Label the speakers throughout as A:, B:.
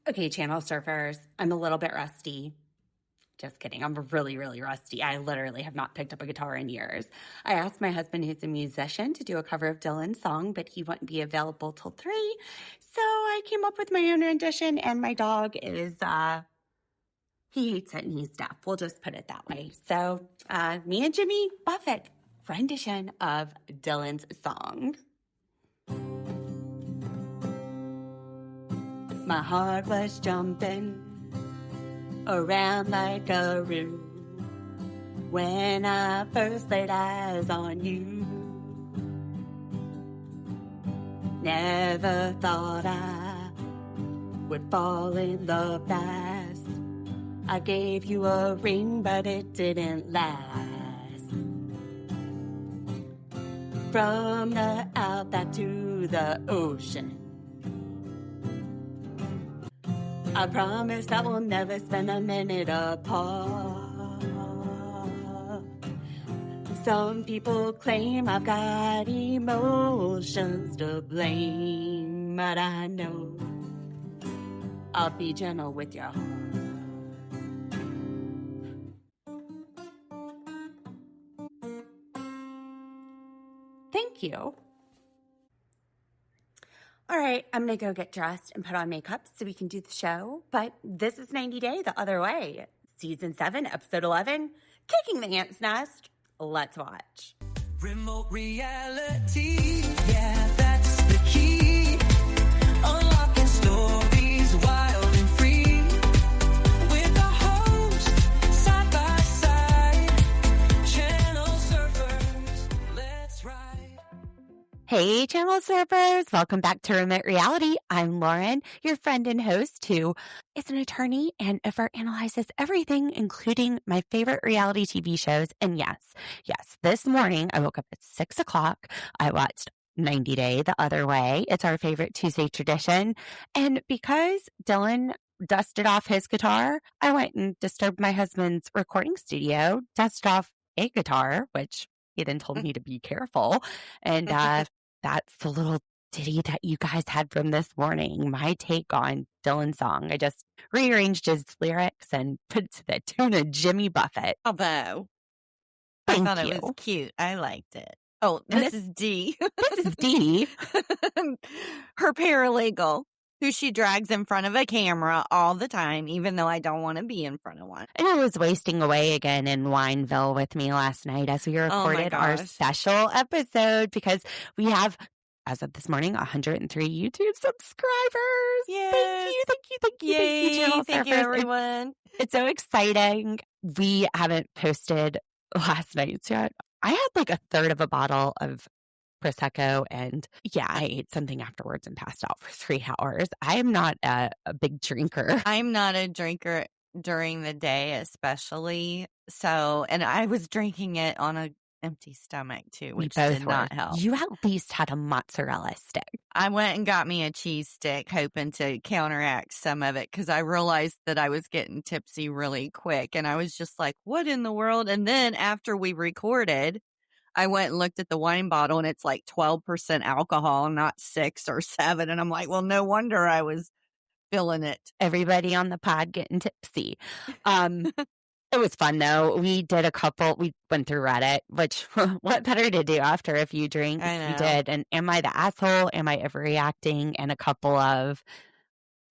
A: Okay, channel surfers, I'm a little bit rusty. Just kidding. I'm really, really rusty. I literally have not picked up a guitar in years. I asked my husband, who's a musician, to do a cover of Dylan's song, but he wouldn't be available till 3. So I came up with my own rendition, and my dog is, he hates it and he's deaf. We'll just put it that way. So me and Jimmy Buffett, rendition of Dylan's song. My heart was jumping around like a roo when I first laid eyes on you. Never thought I would fall in love fast. I gave you a ring, but it didn't last. From the outback to the ocean, I promise that we'll never spend a minute apart. Some people claim I've got emotions to blame, but I know I'll be gentle with your heart. Thank you. All right, I'm going to go get dressed and put on makeup so we can do the show. But this is 90 Day the Other Way. Season 7, Episode 11, Kicking the Ant's Nest. Let's watch.
B: Remote reality, yeah, that's the key. Unlocking stories wild and free. With the hosts, side by side. Channel surfers, let's ride.
A: Hey, Channel Surfers. Welcome back to Remote Reality. I'm Lauren, your friend and host who is an attorney and analyzes everything, including my favorite reality TV shows. And yes, this morning I woke up at 6 o'clock. I watched 90 Day the Other Way. It's our favorite Tuesday tradition. And because Dylan dusted off his guitar, I went and disturbed my husband's recording studio, dusted off a guitar, which he then told me to be careful. And that's the little ditty that you guys had from this morning. My take on Dylan's song. I just rearranged his lyrics and put it to the tune of Jimmy Buffett.
C: Although,
A: Thank
C: I thought
A: you.
C: it was cute. I liked it. Oh,
A: And
C: this is Dee.
A: This is Dee.
C: Her paralegal, who she drags in front of a camera all the time, even though I don't want to be in front of one.
A: And I was wasting away again in Wineville with me last night as we recorded our
C: gosh.
A: special episode because we have, as of this morning, 103 YouTube subscribers.
C: Yes.
A: Thank you,
C: Yay.
A: Channel
C: Thank you,
A: Surfers.
C: everyone.
A: It's so exciting. We haven't posted last night's yet. I had like a third of a bottle of Prosecco, and I ate something afterwards and passed out for 3 hours. I am not a big drinker.
C: I'm not a drinker during the day, especially. So, and I was drinking it on an empty stomach too, which did not help.
A: You at least had a mozzarella stick.
C: I went and got me a cheese stick, hoping to counteract some of it because I realized that I was getting tipsy really quick. And I was just like, what in the world? And then after we recorded, I went and looked at the wine bottle and it's like 12% alcohol, not 6 or 7. And I'm like, well, no wonder I was feeling it.
A: Everybody on the pod getting tipsy. It was fun though. We went through Reddit, which what better to do after a few drinks?
C: I know.
A: We did. And am I the asshole? Am I overreacting? And a couple of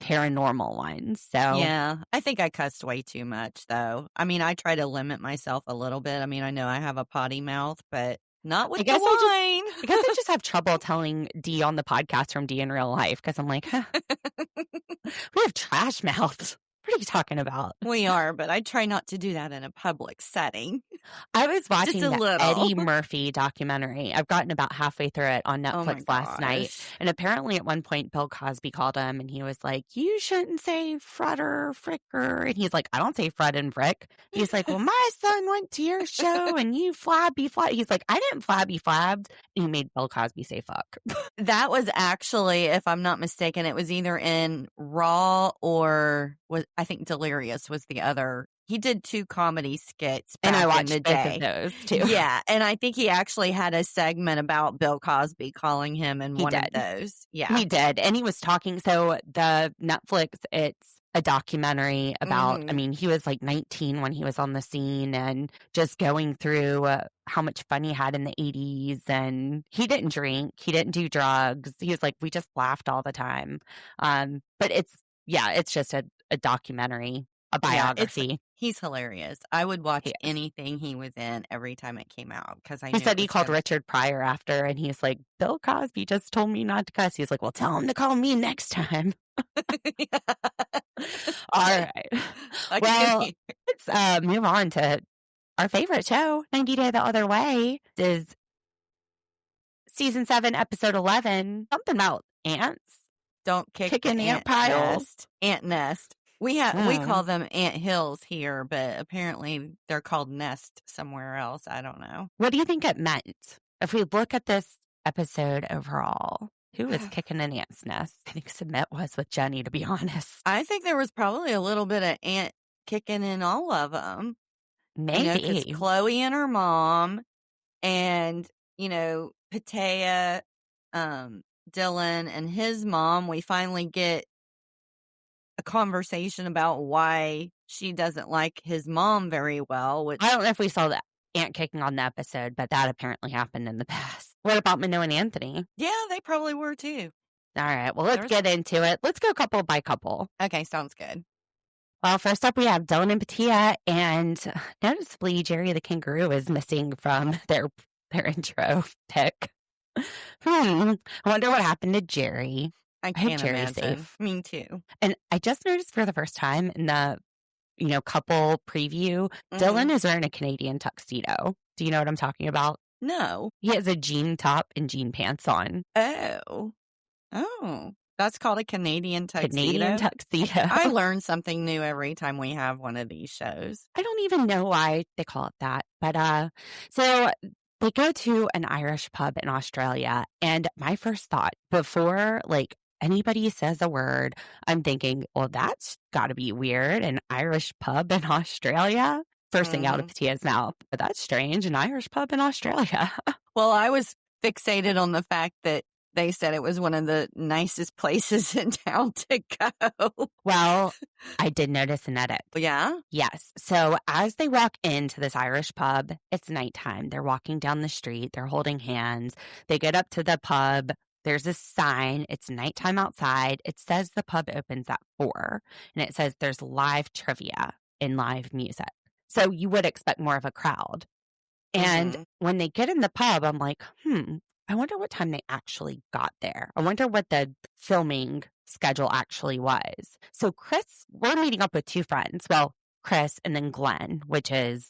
A: paranormal ones. So
C: Yeah, I think I cussed way too much though. I mean, I try to limit myself a little bit. I mean, I know I have a potty mouth, but not with the wine.
A: I guess I just have trouble telling Dee on the podcast from Dee in real life because I'm like, we have trash mouths. What are you talking about?
C: We are, but I try not to do that in a public setting.
A: I was watching
C: Just a
A: the
C: little.
A: Eddie Murphy documentary. I've gotten about halfway through it on
C: Oh my
A: Netflix last night.
C: gosh.
A: And apparently at one point, Bill Cosby called him and he was like, you shouldn't say frudder, fricker. And he's like, I don't say frud and frick. He's like, well, my son went to your show and you flabby flab. He's like, I didn't flabby flabbed. And he made Bill Cosby say fuck.
C: That was actually, if I'm not mistaken, it was either in Raw or I think Delirious was the other he did 2 comedy skits
A: And I
C: back in the
A: watched both of
C: day.
A: those too.
C: Yeah, and I think he actually had a segment about Bill Cosby calling him in
A: He
C: one of
A: did.
C: those. Yeah.
A: He did. And he was talking. So the Netflix, it's a documentary about, I mean, he was like 19 when he was on the scene and just going through how much fun he had in the 80s. And he didn't drink, he didn't do drugs. He was like, we just laughed all the time. But it's just a documentary, a biography.
C: He's hilarious. I would watch
A: He is.
C: anything he was in every time it came out because I
A: He
C: knew
A: said
C: it
A: he
C: was
A: called
C: gonna-
A: Richard Pryor after, and he's like, Bill Cosby just told me not to cuss. He's like, well, tell him to call me next time. All right.
C: I
A: Well,
C: can-
A: let's move on to our favorite show, 90 Day the Other Way. This is season 7, episode 11. Something about ants.
C: don't kick
A: Kick
C: the
A: an ant pile.
C: nest. Ant nest. We call them ant hills here, but apparently they're called nest somewhere else. I don't know.
A: What do you think it meant? If we look at this episode overall, who was kicking an ant's nest? I think Sumit was with Johny, to be honest.
C: I think there was probably a little bit of ant kicking in all of them.
A: Maybe.
C: 'Cause Chloe and her mom and, Pattiya, Dylan and his mom, we finally get a conversation about why she doesn't like his mom very well, which
A: I don't know if we saw the ant kicking on the episode, but that apparently happened in the past. What about Manon and Anthony?
C: yeah, they probably were too.
A: All right, well, let's get into it. Let's go couple by couple.
C: Okay, sounds good.
A: Well, first up, we have Dylan and Pattiya, and noticeably, Jerry the kangaroo is missing from their intro pic. I wonder what happened to Jerry.
C: I
A: hope
C: can't
A: Jerry's
C: imagine.
A: safe.
C: Me too.
A: And I just noticed for the first time in the, couple preview,
C: Mhm.
A: Dylan is wearing a Canadian tuxedo. Do you know what I'm talking about?
C: No.
A: He has a jean top and jean pants on.
C: Oh, that's called a Canadian tuxedo.
A: Canadian tuxedo.
C: I learn something new every time we have one of these shows.
A: I don't even know why they call it that. But so they go to an Irish pub in Australia. And my first thought before anybody says a word, I'm thinking, well, that's got to be weird. An Irish pub in Australia? First thing out of Pattiya's mouth. But that's strange. An Irish pub in Australia.
C: Well, I was fixated on the fact that they said it was one of the nicest places in town to go.
A: Well, I did notice an edit.
C: Yeah?
A: Yes. So as they walk into this Irish pub, it's nighttime. They're walking down the street. They're holding hands. They get up to the pub. There's a sign. It's nighttime outside. It says the pub opens at 4. And it says there's live trivia and live music. So you would expect more of a crowd. And when they get in the pub, I'm like, I wonder what time they actually got there. I wonder what the filming schedule actually was. So we're meeting up with 2 friends. Well, Chris and then Glenn, which is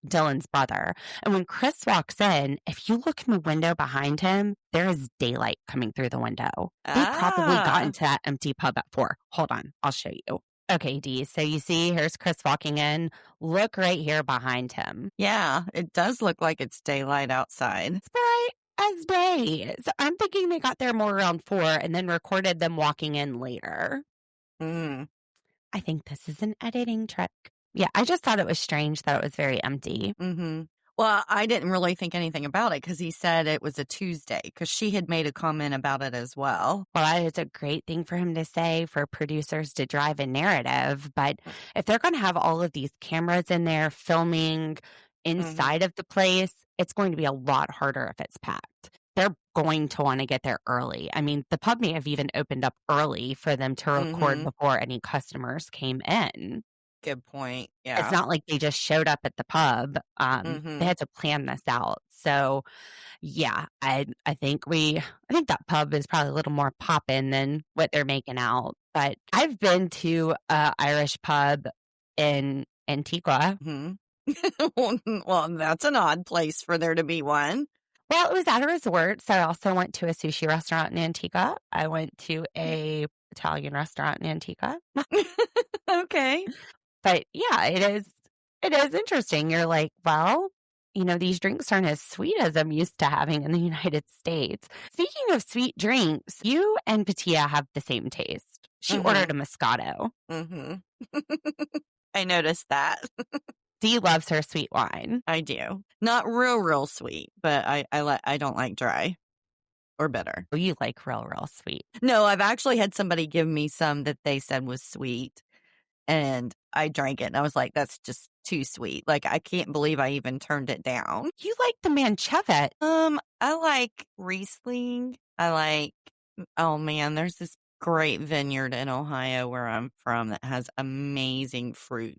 A: Dylan's brother. And when Chris walks in, if you look in the window behind him, there is daylight coming through the window. They probably got into that empty pub at 4. Hold on, I'll show you. Okay, Dee. So you see, here's Chris walking in. Look right here behind him.
C: Yeah, it does look like it's daylight outside.
A: It's bright as day. So I'm thinking they got there more around 4 and then recorded them walking in later.
C: Mm.
A: I think this is an editing trick. Yeah, I just thought it was strange that it was very empty.
C: Mm-hmm. Well, I didn't really think anything about it because he said it was a Tuesday because she had made a comment about it as well.
A: Well, that is a great thing for him to say for producers to drive a narrative. But if they're going to have all of these cameras in there filming inside of the place, it's going to be a lot harder if it's packed. They're going to want to get there early. I mean, the pub may have even opened up early for them to record before any customers came in.
C: Good point. Yeah.
A: It's not like they just showed up at the pub. They had to plan this out. So, yeah, I think that pub is probably a little more poppin' than what they're making out. But I've been to a Irish pub in Antigua.
C: Well, that's an odd place for there to be one.
A: Well, it was at a resort, so I also went to a sushi restaurant in Antigua. I went to a Italian restaurant in Antigua.
C: Okay.
A: But yeah, it is interesting. You're like, well, these drinks aren't as sweet as I'm used to having in the United States. Speaking of sweet drinks, you and Pattiya have the same taste. She ordered a Moscato.
C: I noticed that.
A: Dee loves her sweet wine.
C: I do. Not real sweet, but I don't like dry or bitter.
A: Oh, you like real sweet.
C: No, I've actually had somebody give me some that they said was sweet, and I drank it, and I was like, "That's just too sweet." Like, I can't believe I even turned it down.
A: You like the Manchevit.
C: I like Riesling. I like oh man, there's this great vineyard in Ohio where I'm from that has amazing fruit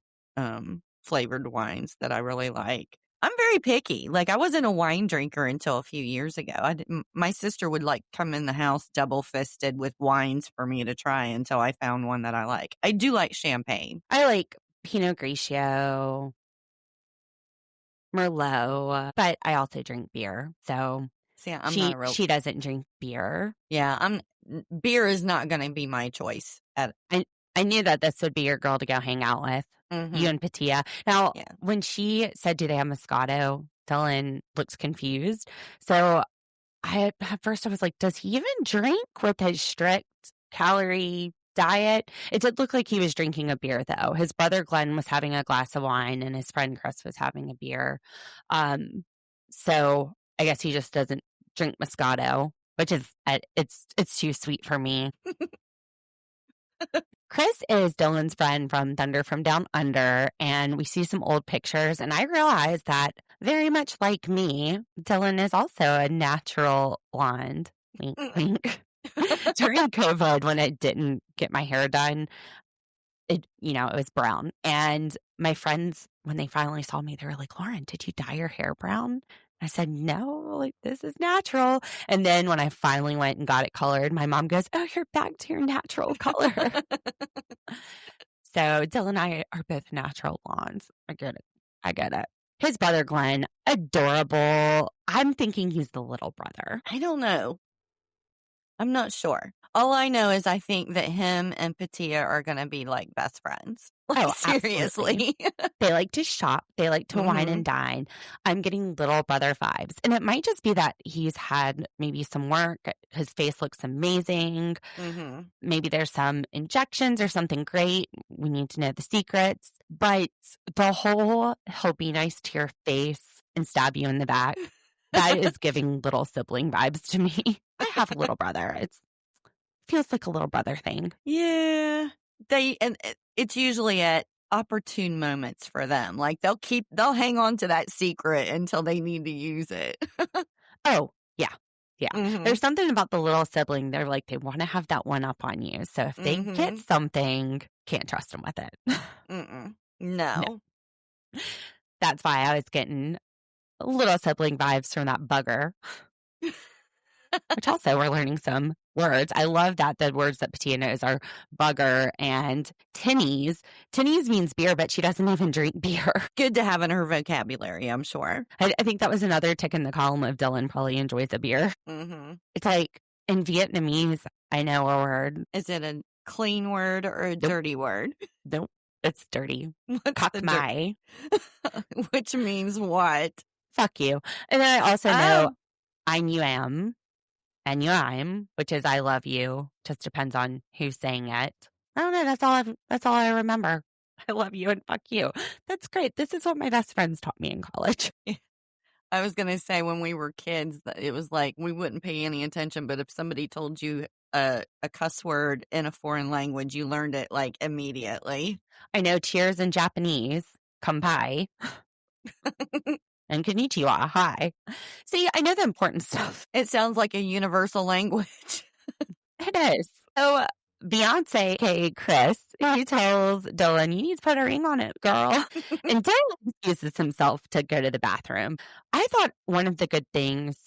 C: flavored wines that I really like. I'm very picky. Like, I wasn't a wine drinker until a few years ago. My sister would like come in the house double fisted with wines for me to try until I found one that I like. I do like champagne.
A: I like Pinot Grigio, Merlot, but I also drink beer. So
C: See, I'm not a real
A: she doesn't drink beer.
C: yeah. Beer is not going to be my choice.
A: I knew that this would be your girl to go hang out with. You and Pattiya. Now,
C: Yeah.
A: when she said, "Do they have Moscato?" Dylan looks confused. So at first I was like, does he even drink with his strict calorie diet? It did look like he was drinking a beer, though. His brother Glenn was having a glass of wine, and his friend Chris was having a beer. So I guess he just doesn't drink Moscato, which is it's too sweet for me. Chris is Dylan's friend from Thunder from Down Under, and we see some old pictures, and I realized that very much like me, Dylan is also a natural blonde. Wink, wink. During COVID, when I didn't get my hair done, it was brown. And my friends, when they finally saw me, they were like, "Lauren, did you dye your hair brown?" I said, "No, like this is natural." And then when I finally went and got it colored, my mom goes, "Oh, you're back to your natural color." So Dylan and I are both natural blondes. I get it. His brother Glenn, adorable. I'm thinking he's the little brother.
C: I don't know. I'm not sure. All I know is I think that him and Pattiya are going to be like best friends. Like,
A: Oh,
C: seriously.
A: They like to shop. They like to wine and dine. I'm getting little brother vibes. And it might just be that he's had maybe some work. His face looks amazing. Maybe there's some injections or something great. We need to know the secrets. But the whole he'll be nice to your face and stab you in the back, that is giving little sibling vibes to me. I have a little brother. It feels like a little brother thing.
C: Yeah. It's usually at opportune moments for them. Like they'll hang on to that secret until they need to use it.
A: Oh, yeah. Yeah. There's something about the little sibling. They're like, they want to have that one up on you. So if they get something, can't trust them with it.
C: No.
A: That's why I was getting little sibling vibes from that bugger. Which also we're learning some words. I love that the words that Pattiya knows are bugger and tinnies. Tinnies means beer, but she doesn't even drink beer.
C: Good to have in her vocabulary, I'm sure.
A: I think that was another tick in the column of Dylan probably enjoys a beer. It's like in Vietnamese, I know a word.
C: Is it a clean word or a dirty word?
A: Nope, it's dirty.
C: What's
A: Kak
C: the
A: mai.
C: Which means what?
A: Fuck you. And then I also know I'm you am. And you I'm, which is I love you. Just depends on who's saying it. I don't know. That's all I remember. I love you and fuck you. That's great. This is what my best friends taught me in college.
C: I was going to say when we were kids, it was like we wouldn't pay any attention. But if somebody told you a cuss word in a foreign language, you learned it like immediately.
A: I know cheers in Japanese. Kampai. And konnichiwa, hi. See, I know the important stuff.
C: It sounds like a universal language.
A: It is. So Beyonce, aka Chris, he tells Dylan, "You need to put a ring on it, girl." And Dylan excuses himself to go to the bathroom. I thought one of the good things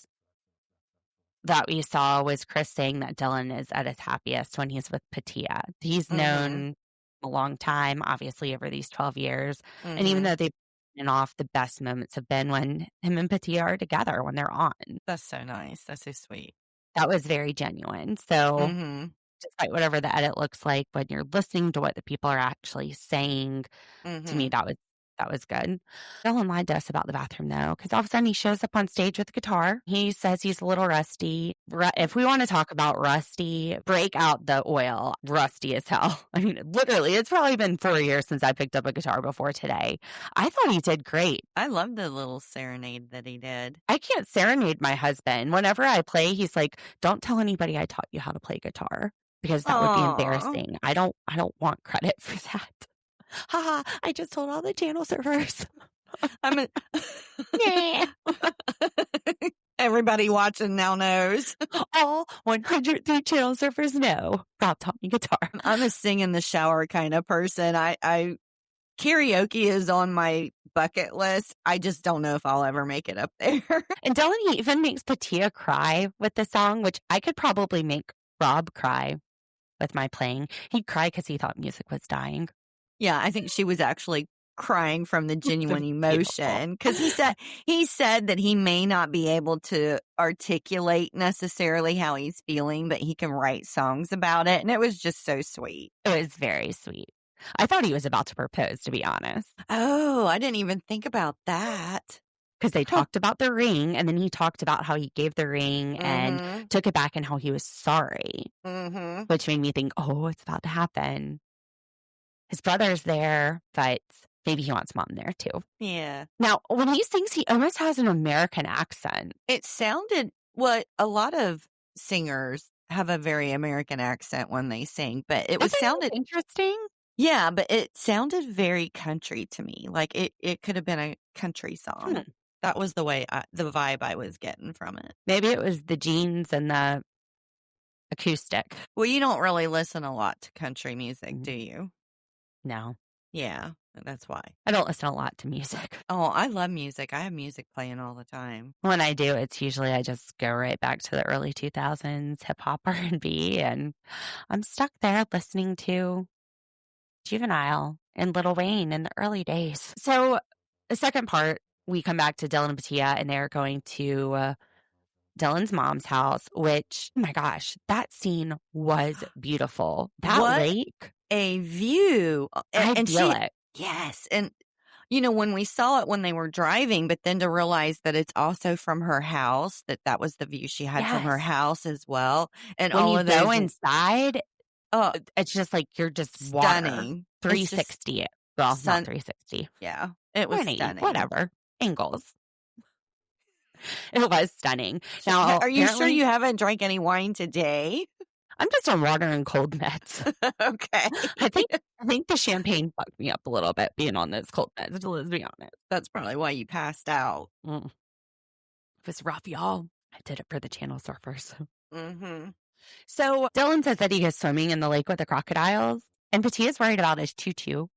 A: that we saw was Chris saying that Dylan is at his happiest when he's with Pattiya. He's known a long time, obviously, over these 12 years. And even though they've been off, the best moments have been when him and Pattiya are together, when they're on.
C: That's so nice. That's so sweet.
A: That was very genuine. So despite whatever the edit looks like, when you're listening to what the people are actually saying, to me, that was That was good. Dylan lied to us about the bathroom, though, because all of a sudden he shows up on stage with a guitar. He says he's a little rusty. If we want to talk about rusty, break out the oil. Rusty as hell. I mean, literally, it's probably been 4 years since I picked up a guitar before today. I thought he did great.
C: I love the little serenade that he did.
A: I can't serenade my husband. Whenever I play, he's like, "Don't tell anybody I taught you how to play guitar because that would be
C: Aw.
A: embarrassing. I don't want credit for that." Haha, I just told all the channel servers.
C: I'm a
A: Yeah.
C: Everybody watching now knows.
A: All 103 channel servers know Rob taught me guitar.
C: I'm a sing in the shower kind of person. I karaoke is on my bucket list. I just don't know if I'll ever make it up there.
A: And Dylan even makes Pattiya cry with the song, which I could probably make Rob cry with my playing. He'd cry because he thought music was dying.
C: Yeah, I think she was actually crying from the genuine
A: Beautiful.
C: emotion because he said that he may not be able to articulate necessarily how he's feeling, but he can write songs about it, and it was just so sweet.
A: It was very sweet. I thought he was about to propose, to be honest,
C: Oh, I didn't even think about that.
A: because they talked about the ring, and then he talked about how he gave the ring and took it back and how he was sorry,
C: Mm-hmm.
A: which made me think, oh, it's about to happen. His brother's there, but maybe he wants mom there too.
C: Yeah.
A: Now, when he sings, he almost has an American accent.
C: It sounded what a lot of singers have a very American accent when they sing, but it was
A: Isn't that
C: sounded
A: interesting?
C: yeah, but it sounded very country to me. Like it could have been a country song. That was the vibe I was getting from it.
A: Maybe it was the jeans and the acoustic.
C: Well, you don't really listen a lot to country music, do you?
A: No,
C: Yeah, that's why.
A: I don't listen a lot to music.
C: Oh, I love music. I have music playing all the time.
A: When I do, it's usually I just go right back to the early 2000s hip hop R&B, and I'm stuck there listening to Juvenile and Lil Wayne in the early days. So the second part, we come back to Dylan and Pattiya, and they're going to Dylan's mom's house, which, oh my gosh, that scene was beautiful. That
C: What
A: lake,
C: a view.
A: I feel it.
C: Yes. And, you know, when we saw it when they were driving, but then to realize that it's also from her house, that was the view she had from her
A: Yes.
C: house as well. And
A: When
C: all
A: you
C: of
A: go
C: those
A: inside,
C: oh,
A: it's just like you're just water.
C: stunning. It's just
A: 360 it. Well,
C: sun-
A: not 360.
C: yeah, it was
A: 180,
C: stunning.
A: whatever. Angles. It was stunning. Now,
C: Are you sure
A: apparently-
C: you haven't drank any wine today?
A: I'm just on water and cold meds.
C: Okay.
A: I think the champagne fucked me up a little bit being on those cold meds, let's be honest.
C: That's probably why you passed out.
A: It was rough, y'all. I did it for the channel surfers.
C: Mm-hmm.
A: So Dylan says that he goes swimming in the lake with the crocodiles, and Pattiya's worried about his choo-choo.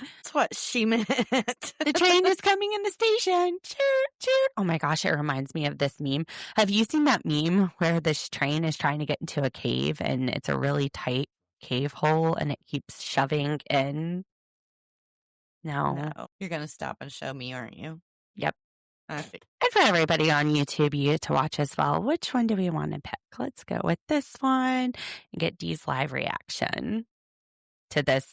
C: That's what she meant.
A: The train is coming in the station. Choo, choo. Oh my gosh, it reminds me of this meme. Have you seen that meme where this train is trying to get into a cave and it's a really tight cave hole and it keeps shoving in? No.
C: You're going to stop and show me, aren't you?
A: Yep.
C: Okay.
A: And for everybody on YouTube, you get to watch as well. Which one do we want to pick? Let's go with this one and get Dee's live reaction to this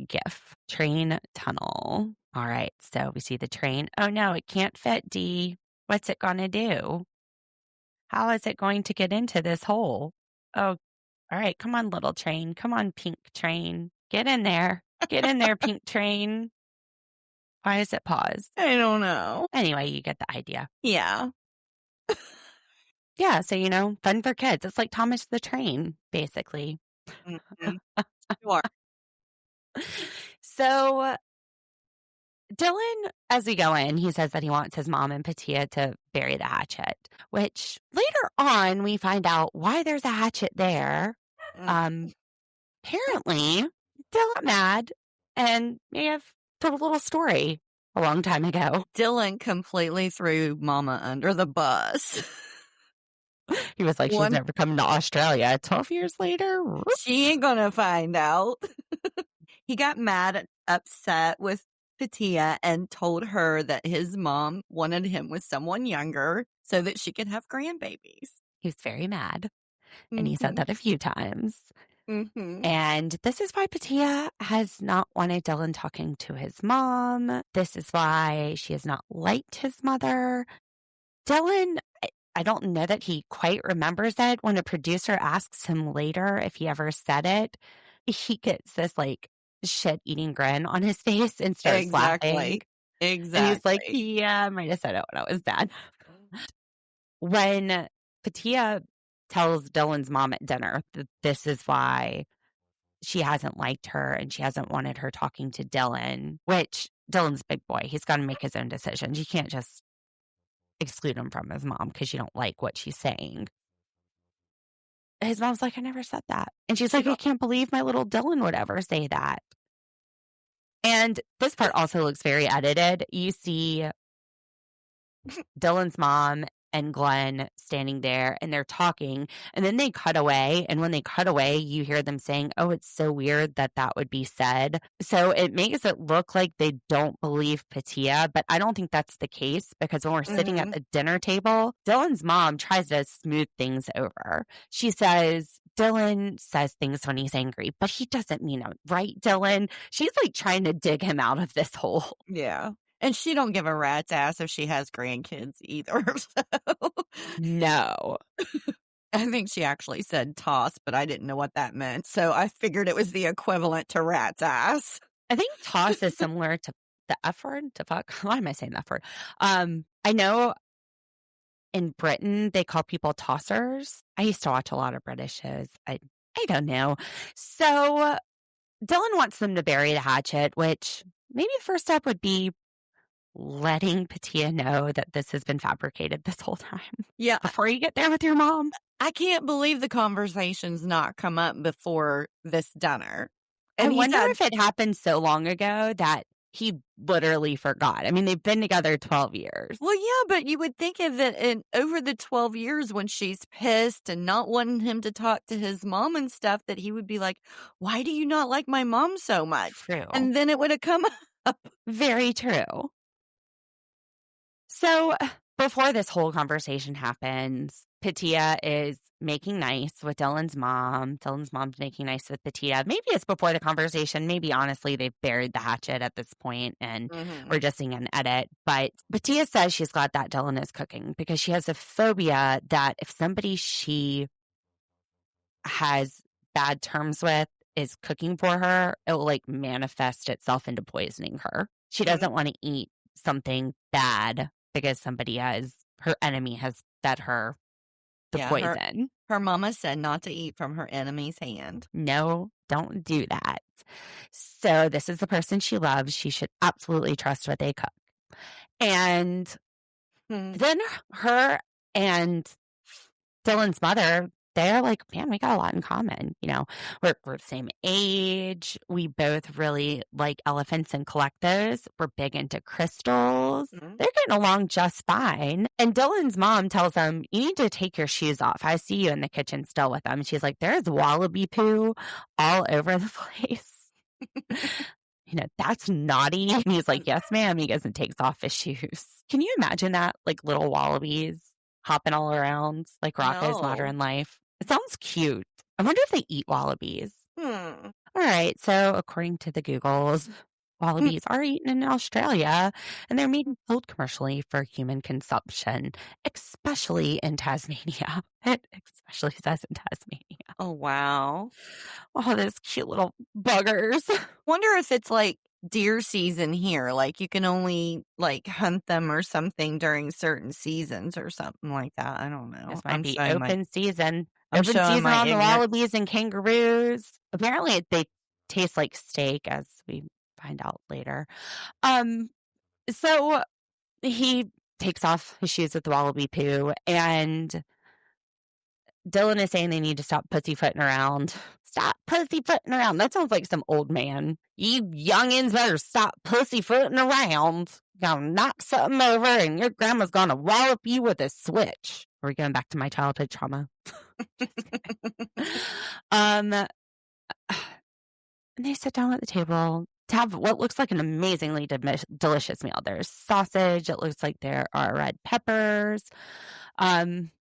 A: GIF. Train tunnel. All right, so we see the train. Oh no, it can't fit, Dee. What's it going to do? How is it going to get into this hole? Oh, all right, come on, little train. Come on, pink train. Get in there. Get in there, pink train. Why is it paused?
C: I don't know.
A: Anyway, you get the idea.
C: Yeah.
A: Yeah, so, you know, fun for kids. It's like Thomas the Train, basically.
C: Mm-hmm. Sure.
A: So Dylan, as we go in, he says that he wants his mom and Pattiya to bury the hatchet, which later on we find out why there's a hatchet there. Apparently, Dylan mad and may have told a little story a long time ago.
C: Dylan completely threw Mama under the bus.
A: He was like, she's never coming to Australia. 12 years later?
C: She ain't gonna find out. He got mad and upset with Pattiya and told her that his mom wanted him with someone younger so that she could have grandbabies.
A: He was very mad. And he said that a few times.
C: Mm-hmm.
A: And this is why Pattiya has not wanted Dylan talking to his mom. This is why she has not liked his mother. Dylan, I don't know that he quite remembers it. When a producer asks him later if he ever said it, he gets this like shit-eating grin on his face and starts laughing.
C: Exactly.
A: And he's like, yeah, I might have said it when I was bad. When Pattiya tells Dylan's mom at dinner that this is why she hasn't liked her and she hasn't wanted her talking to Dylan, which Dylan's a big boy. He's got to make his own decisions. You can't just exclude him from his mom because you don't like what she's saying. His mom's like, I never said that. And she's like, I can't believe my little Dylan would ever say that. And this part also looks very edited. You see Dylan's mom and Glenn standing there and they're talking, and then they cut away. And when they cut away, you hear them saying, oh, it's so weird that that would be said. So it makes it look like they don't believe Pattiya, but I don't think that's the case, because when we're sitting at the dinner table, Dylan's mom tries to smooth things over. She says, Dylan says things when he's angry, but he doesn't mean it, right, Dylan? She's like trying to dig him out of this hole.
C: Yeah. And she don't give a rat's ass if she has grandkids either. So.
A: No.
C: I think she actually said toss, but I didn't know what that meant. So I figured it was the equivalent to rat's ass.
A: I think toss is similar to the F word, to fuck. Why am I saying the F word? I know in Britain, they call people tossers. I used to watch a lot of British shows. I don't know. So Dylan wants them to bury the hatchet, which maybe the first step would be letting Pattiya know that this has been fabricated this whole time.
C: Yeah.
A: Before you get there with your mom.
C: I can't believe the conversation's not come up before this dinner.
A: And I wonder if it happened so long ago that he literally forgot. I mean, they've been together 12 years.
C: Well, yeah, but you would think of it over the 12 years when she's pissed and not wanting him to talk to his mom and stuff, that he would be like, why do you not like my mom so much?
A: True.
C: And then it would have come up.
A: Very true. So before this whole conversation happens, Pattiya is making nice with Dylan's mom. Dylan's mom's making nice with Pattiya. Maybe it's before the conversation. Maybe, honestly, they've buried the hatchet at this point and we're just seeing an edit. But Pattiya says she's glad that Dylan is cooking because she has a phobia that if somebody she has bad terms with is cooking for her, it will like manifest itself into poisoning her. She doesn't want to eat something bad because her enemy has fed her the poison.
C: Her mama said not to eat from her enemy's hand.
A: No, don't do that. So this is the person she loves. She should absolutely trust what they cook. And then her and Dylan's mother, they're like, man, we got a lot in common. You know, we're the same age. We both really like elephants and collect those. We're big into crystals. They're getting along just fine. And Dylan's mom tells him, you need to take your shoes off. I see you in the kitchen still with them. She's like, there's wallaby poo all over the place. You know, that's naughty. And he's like, yes, ma'am. He goes and takes off his shoes. Can you imagine that? Like little wallabies hopping all around like Rocco's Modern Life. It sounds cute. I wonder if they eat wallabies. All right. So according to the Googles, wallabies are eaten in Australia and they're made and sold commercially for human consumption, especially in Tasmania. It especially says in Tasmania.
C: Oh, wow.
A: Oh, those cute little buggers.
C: Wonder if it's like deer season here. Like you can only like hunt them or something during certain seasons or something like that. I don't know.
A: This might be open season.
C: I'm
A: Open
C: showing
A: season
C: my
A: on the
C: ignorance.
A: wallabies and kangaroos. Apparently they taste like steak, as we find out later. So he takes off his shoes with the wallaby poo, and Dylan is saying they need to stop pussyfooting around. Stop pussyfooting around. That sounds like some old man. You youngins better stop pussyfooting around. Gonna knock something over and your grandma's gonna wallop you with a switch. Are we going back to my childhood trauma? And they sit down at the table to have what looks like an amazingly delicious meal. There's sausage. It looks like there are red peppers.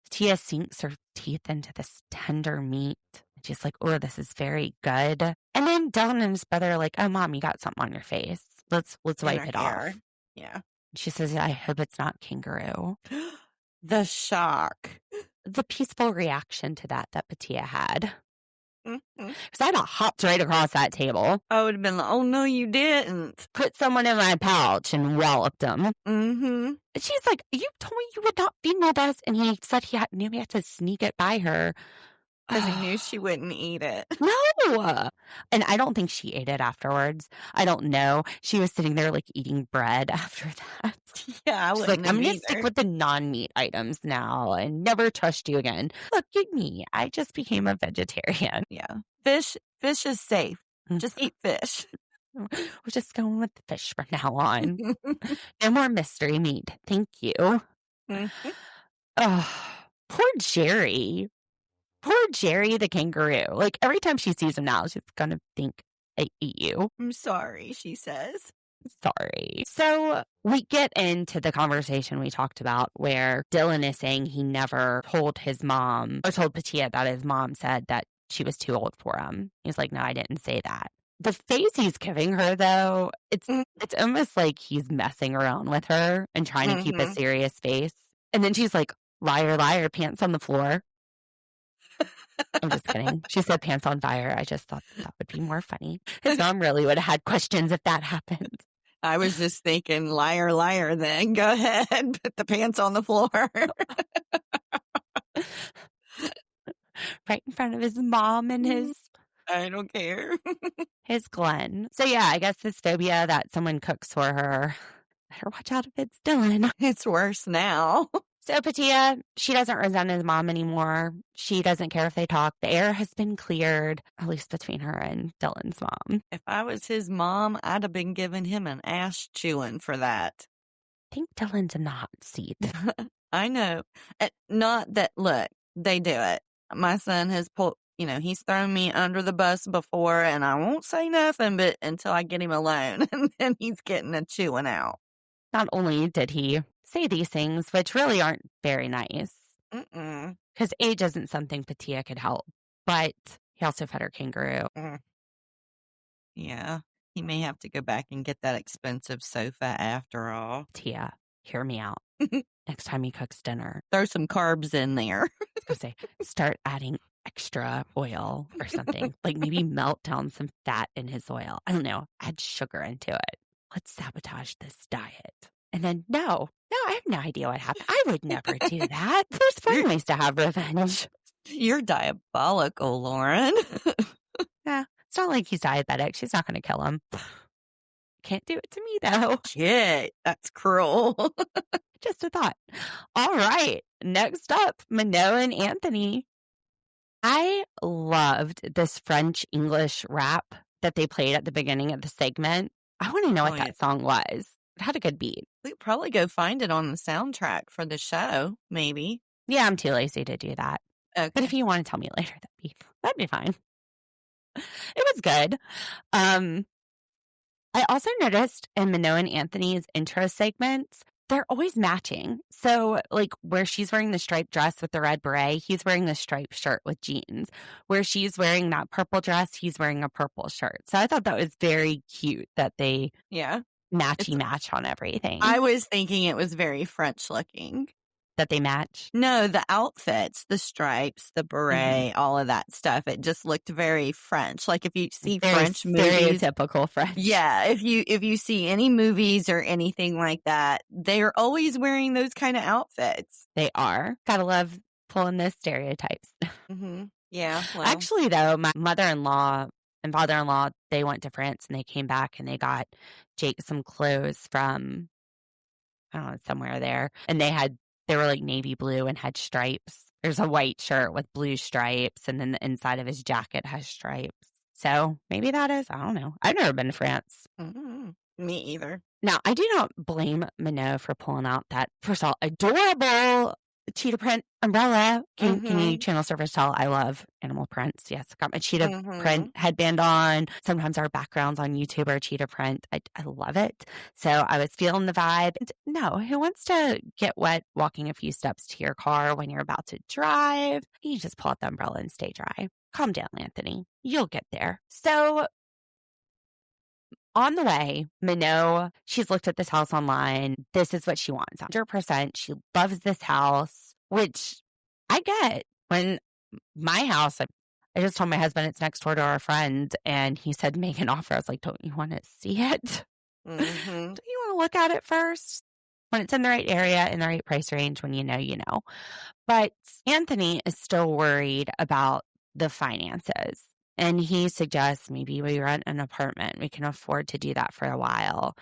A: Tia sinks her teeth into this tender meat. And she's like, oh, this is very good. And then Dylan and his brother are like, oh, Mom, you got something on your face. Let's
C: In
A: wipe
C: her
A: it
C: hair.
A: off.
C: Yeah.
A: She says, I hope it's not kangaroo.
C: The shock.
A: The peaceful reaction to that Pattiya had.
C: Mhm.
A: Because I'd have hopped right across that table,
C: I would have been like, oh, no, you didn't.
A: put someone in my pouch and walloped them.
C: Mm-hmm.
A: She's like, you told me you would not feed me this. And he said knew he had to sneak it by her.
C: Because he knew she wouldn't eat it.
A: No. And I don't think she ate it afterwards. I don't know. She was sitting there like eating bread after that.
C: Yeah, I
A: She's
C: wouldn't
A: like, I'm
C: have
A: going to stick
C: either.
A: with the non-meat items now and never trust you again. Look at me. I just became a vegetarian.
C: Yeah. Fish is safe. Just eat fish.
A: We're just going with the fish from now on. No more mystery meat. Thank you.
C: Mhm.
A: Oh, poor Jerry. Poor Jerry the kangaroo. Like every time she sees him now, she's going to think, I eat you.
C: I'm sorry, she says.
A: Sorry. So we get into the conversation we talked about where Dylan is saying he never told his mom or told Pattiya that his mom said that she was too old for him. He's like, no, I didn't say that. The face he's giving her, though, it's almost like he's messing around with her and trying to keep a serious face. And then she's like, liar, liar, pants on the floor. I'm just kidding. She said pants on fire. I just thought that would be more funny. His mom really would have had questions if that happened.
C: I was just thinking, liar, liar, then. Go ahead, put the pants on the floor.
A: Right in front of his mom and
C: I don't care.
A: his Glenn. So yeah, I guess this phobia that someone cooks for her. Better watch out if it's Dylan.
C: It's worse now.
A: So Pattiya, she doesn't resent his mom anymore. She doesn't care if they talk. The air has been cleared, at least between her and Dylan's mom.
C: If I was his mom, I'd have been giving him an ass chewing for that.
A: I think Dylan's in the hot seat.
C: I know. Not that, look, they do it. My son has pulled, he's thrown me under the bus before, and I won't say nothing but until I get him alone, and then he's getting a chewing out.
A: Not only did he say these things, which really aren't very nice, because age isn't something Pattiya could help, but he also fed her kangaroo.
C: Yeah, he may have to go back and get that expensive sofa after all.
A: Pattiya, hear me out. Next time he cooks dinner,
C: Throw some carbs in there.
A: I was gonna say, start adding extra oil or something. Like maybe melt down some fat in his oil. I don't know. Add sugar into it. Let's sabotage this diet. And then, no, I have no idea what happened. I would never do that. There's fun ways to have revenge.
C: You're diabolical, Lauren.
A: Yeah, it's not like he's diabetic. She's not going to kill him. Can't do it to me, though.
C: Shit, that's cruel.
A: Just a thought. All right. Next up, Manon and Anthony. I loved this French-English rap that they played at the beginning of the segment. I want to know what that song was. It had a good beat.
C: We could probably go find it on the soundtrack for the show, maybe.
A: Yeah, I'm too lazy to do that.
C: Okay.
A: But if you want to tell me later, that'd be fine. It was good. I also noticed in Manon and Anthony's intro segments, they're always matching. So, like, where she's wearing the striped dress with the red beret, he's wearing the striped shirt with jeans. Where she's wearing that purple dress, he's wearing a purple shirt. So I thought that was very cute that they match on everything.
C: I was thinking it was very French looking.
A: That they match?
C: No, the outfits, the stripes, the beret, all of that stuff. It just looked very French. Like if you see
A: Very
C: French movies,
A: stereotypical French.
C: yeah, if you see any movies or anything like that, they're always wearing those kind of outfits.
A: They are. Gotta love pulling those stereotypes.
C: Yeah. Well,
A: Actually, though, my mother-in-law and father-in-law, they went to France and they came back and they got Jake some clothes from, I don't know, somewhere there. And they were like navy blue and had stripes. There's a white shirt with blue stripes, and then the inside of his jacket has stripes. So maybe that is, I don't know. I've never been to France.
C: me either.
A: Now, I do not blame Manon for pulling out that, first of all, adorable cheetah print umbrella. Can you
C: Mhm.
A: channel surface tell? I love animal prints. Yes, got my cheetah print
C: Mhm.
A: headband on. Sometimes our backgrounds on YouTube are cheetah print. I love it. So I was feeling the vibe. And no, who wants to get wet walking a few steps to your car when you're about to drive? You just pull out the umbrella and stay dry. Calm down, Anthony. You'll get there. So on the way, Minot, she's looked at this house online. This is what she wants. 100%. She loves this house, which I get. When my house, I just told my husband it's next door to our friend, and he said, make an offer. I was like, don't you want to see it?
C: Mhm.
A: Don't you want to look at it first? When it's in the right area, in the right price range, when you know, you know. But Anthony is still worried about the finances. And he suggests maybe we rent an apartment. We can afford to do that for a while.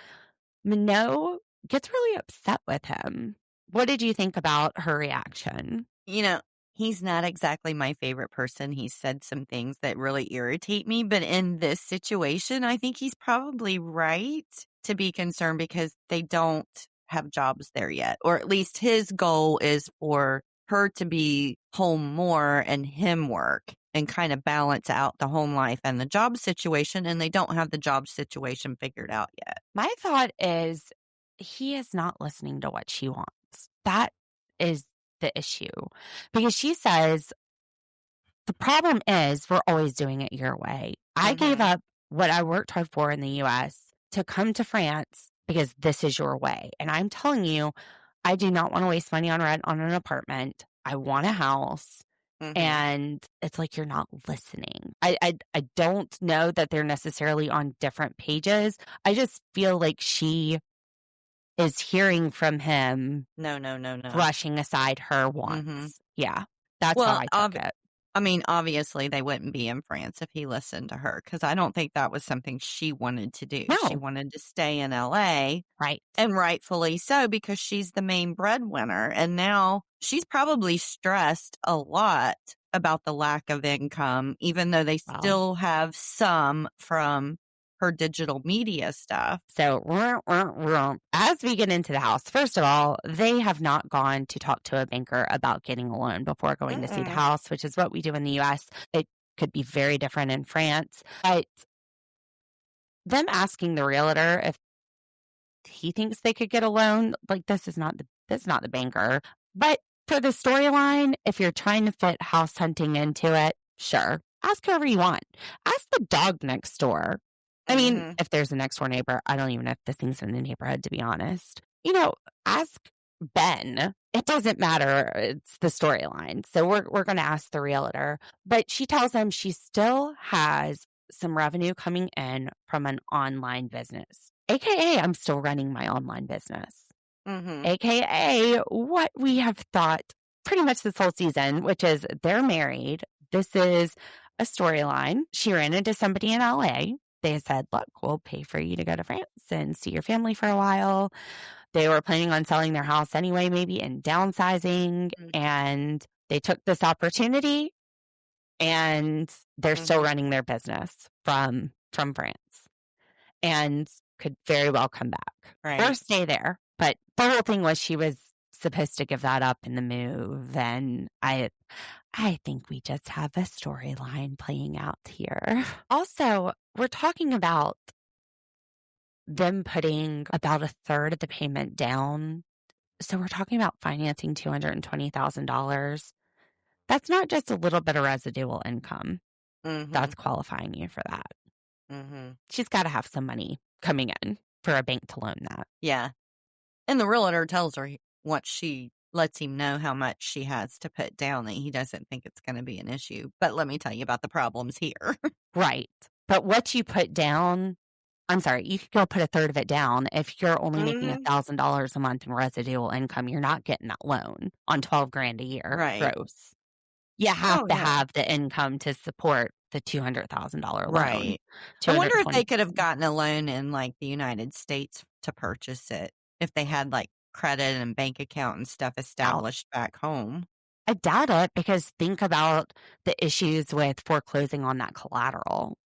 A: Minot gets really upset with him. What did you think about her reaction?
C: You know, he's not exactly my favorite person. He said some things that really irritate me, but in this situation, I think he's probably right to be concerned because they don't have jobs there yet. Or at least his goal is for her to be home more and him work and kind of balance out the home life and the job situation. And they don't have the job situation figured out yet.
A: My thought is he is not listening to what she wants. That is the issue. Because she says, the problem is we're always doing it your way. I gave up what I worked hard for in the US to come to France because this is your way. And I'm telling you, I do not want to waste money on rent on an apartment. I want a house.
C: Mhm.
A: And it's like you're not listening. I don't know that they're necessarily on different pages. I just feel like she is hearing from him,
C: No.
A: brushing aside her wants. Yeah, that's how
C: Well,
A: I took it.
C: I mean, obviously, they wouldn't be in France if he listened to her because I don't think that was something she wanted to do. She
A: No.
C: wanted to stay in LA,
A: Right.
C: and rightfully so because she's the main breadwinner. And now she's probably stressed a lot about the lack of income, even though they
A: Wow.
C: still have some from her digital media stuff.
A: So, as we get into the house, first of all, they have not gone to talk to a banker about getting a loan before going to see the house, which is what we do in the US. It could be very different in France. But them asking the realtor if he thinks they could get a loan, like this is not the banker. But for the storyline, if you're trying to fit house hunting into it, sure, ask whoever you want. Ask the dog next door. I mean, if there's a next door neighbor, I don't even know if this thing's in the neighborhood, to be honest. Ask Ben. It doesn't matter. It's the storyline. So we're going to ask the realtor. But she tells him she still has some revenue coming in from an online business. AKA, I'm still running my online business. AKA, what we have thought pretty much this whole season, which is they're married. This is a storyline. She ran into somebody in LA. They said, look, we'll pay for you to go to France and see your family for a while. They were planning on selling their house anyway, maybe, and downsizing. And they took this opportunity and they're still running their business from France and could very well come back or stay there. But the whole thing was she was supposed to give that up in the move. And I think we just have a storyline playing out here. Also, we're talking about them putting about a third of the payment down. So we're talking about financing $220,000. That's not just a little bit of residual income. That's qualifying you for that. She's got to have some money coming in for a bank to loan that.
C: Yeah. And the realtor tells her what she lets him know how much she has to put down, that he doesn't think it's going to be an issue. But let me tell you about the problems here.
A: Right. But what you put down, I'm sorry, you could go put a third of it down. If you're only making $1,000 a month in residual income, you're not getting that loan on $12,000 a year gross. You have to have the income to support the $200,000 loan.
C: Right. I wonder if they could have gotten a loan in like the United States to purchase it, if they had like credit and bank account and stuff established back home.
A: I doubt it, because think about the issues with foreclosing on that collateral.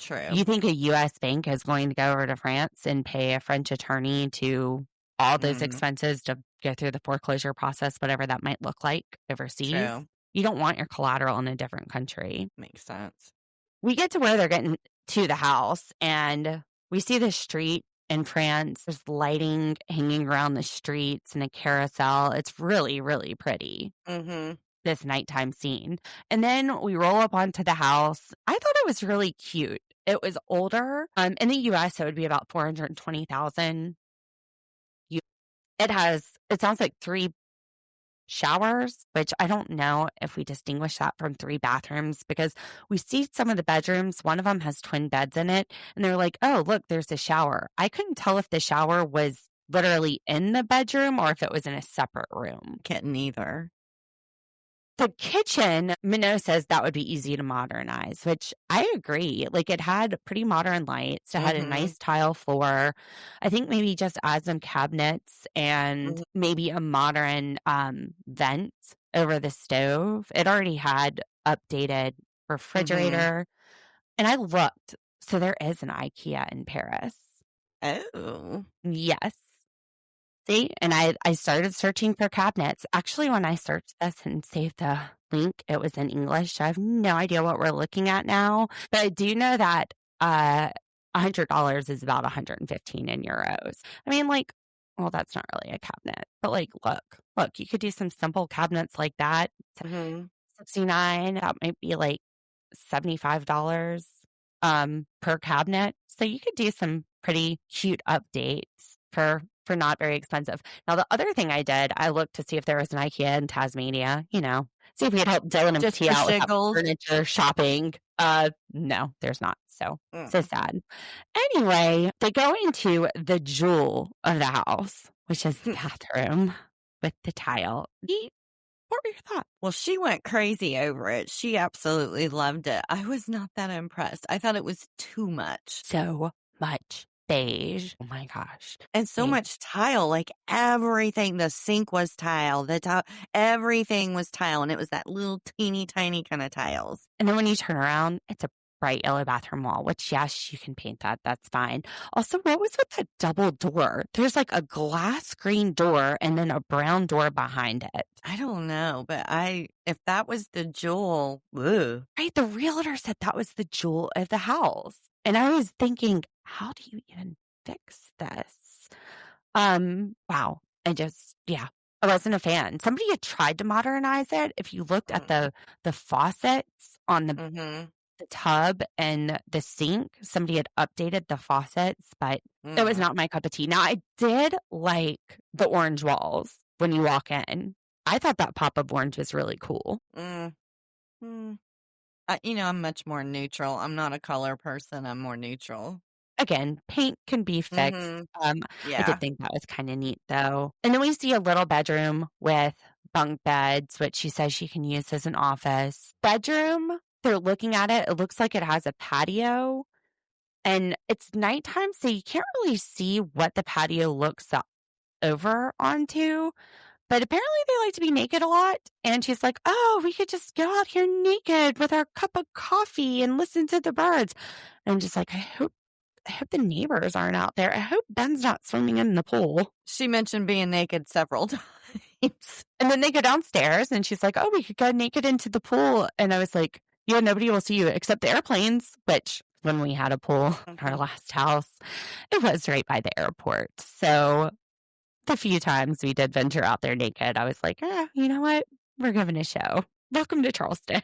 C: True.
A: You think a U.S. bank is going to go over to France and pay a French attorney to all those expenses to go through the foreclosure process, whatever that might look like overseas.
C: True.
A: You don't want your collateral in a different country.
C: Makes sense.
A: We get to where they're getting to the house, and we see the street in France. There's lighting hanging around the streets and a carousel. It's really, really pretty, this nighttime scene. And then we roll up onto the house. I thought it was really cute. It was older. In the US, it would be about $420,000. It sounds like 3 showers, which I don't know if we distinguish that from 3 bathrooms, because we see some of the bedrooms. One of them has twin beds in it, and they're like, oh, look, there's a shower. I couldn't tell if the shower was literally in the bedroom or if it was in a separate room.
C: Couldn't either.
A: The kitchen, Minot says that would be easy to modernize, which I agree. Like, it had pretty modern lights. It had a nice tile floor. I think maybe just add some cabinets and maybe a modern vent over the stove. It already had updated refrigerator. And I looked. So there is an IKEA in Paris.
C: Oh.
A: Yes. See, and I started searching for cabinets. Actually, when I searched this and saved the link, it was in English. I have no idea what we're looking at now, but I do know that $100 is about 115 in euros. I mean, like, well, that's not really a cabinet, but like, look, you could do some simple cabinets like that. 69, that might be like $75 per cabinet. So you could do some pretty cute updates for not very expensive. Now, the other thing I did, I looked to see if there was an IKEA in Tasmania, see if we could help Dylan and
C: Just
A: Pattiya out with that
C: shiggles.
A: furniture shopping. No, there's not. So sad. Anyway, they go into the jewel of the house, which is the bathroom with the tile. What were your thoughts?
C: Well, she went crazy over it. She absolutely loved it. I was not that impressed. I thought it was too much.
A: So much beige. Oh my gosh.
C: And so much tile, like everything. The sink was tile, everything was tile. And it was that little teeny tiny kind of tiles.
A: And then when you turn around, it's a bright yellow bathroom wall, which, yes, you can paint that. That's fine. Also, what was with the double door? There's like a glass screen door and then a brown door behind it.
C: I don't know, but if that was the jewel, ugh.
A: Right? The realtor said that was the jewel of the house. And I was thinking, how do you even fix this? Wow. I wasn't a fan. Somebody had tried to modernize it. If you looked at the faucets on the tub and the sink, somebody had updated the faucets, but it was not my cup of tea. Now, I did like the orange walls when you walk in. I thought that pop-up orange was really cool.
C: I'm much more neutral. I'm not a color person. I'm more neutral.
A: Again, paint can be fixed. I did think that was kind of neat, though. And then we see a little bedroom with bunk beds, which she says she can use as an office. Bedroom, they're looking at it. It looks like it has a patio. And it's nighttime, so you can't really see what the patio looks over onto. But apparently they like to be naked a lot. And she's like, oh, we could just go out here naked with our cup of coffee and listen to the birds. And I'm just like, I hope the neighbors aren't out there. I hope Ben's not swimming in the pool.
C: She mentioned being naked several times.
A: And then they go downstairs and she's like, oh, we could go naked into the pool. And I was like, yeah, nobody will see you except the airplanes, which when we had a pool in our last house, it was right by the airport. So the few times we did venture out there naked, I was like, you know what? We're giving a show. Welcome to Charleston.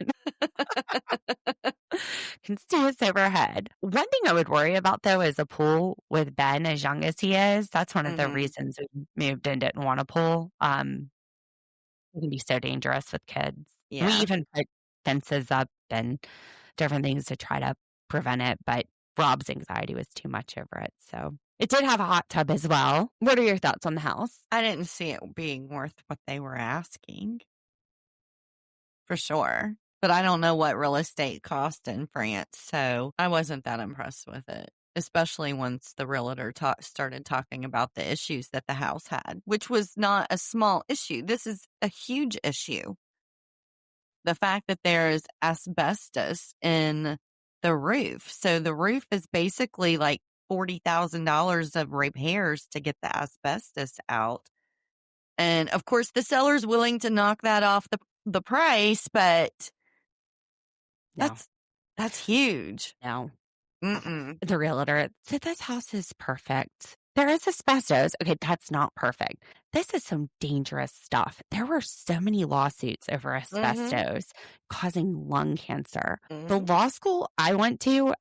A: Can see us overhead. One thing I would worry about, though, is a pool with Ben as young as he is. That's one of the reasons we moved and didn't want a pool. It can be so dangerous with kids.
C: Yeah.
A: We even put fences up and different things to try to prevent it, but Rob's anxiety was too much over it. So it did have a hot tub as well. What are your thoughts on the house?
C: I didn't see it being worth what they were asking. For sure. But I don't know what real estate cost in France, so I wasn't that impressed with it, especially once the realtor started talking about the issues that the house had, which was not a small issue. This is a huge issue. The fact that there's asbestos in the roof. So the roof is basically like $40,000 of repairs to get the asbestos out. And of course, the seller's willing to knock that off the price, but
A: No,
C: that's huge.
A: no.
C: Mm-mm.
A: The realtor said, this house is perfect. There is asbestos. Okay, that's not perfect. This is some dangerous stuff. There were so many lawsuits over asbestos causing lung cancer. The law school I went to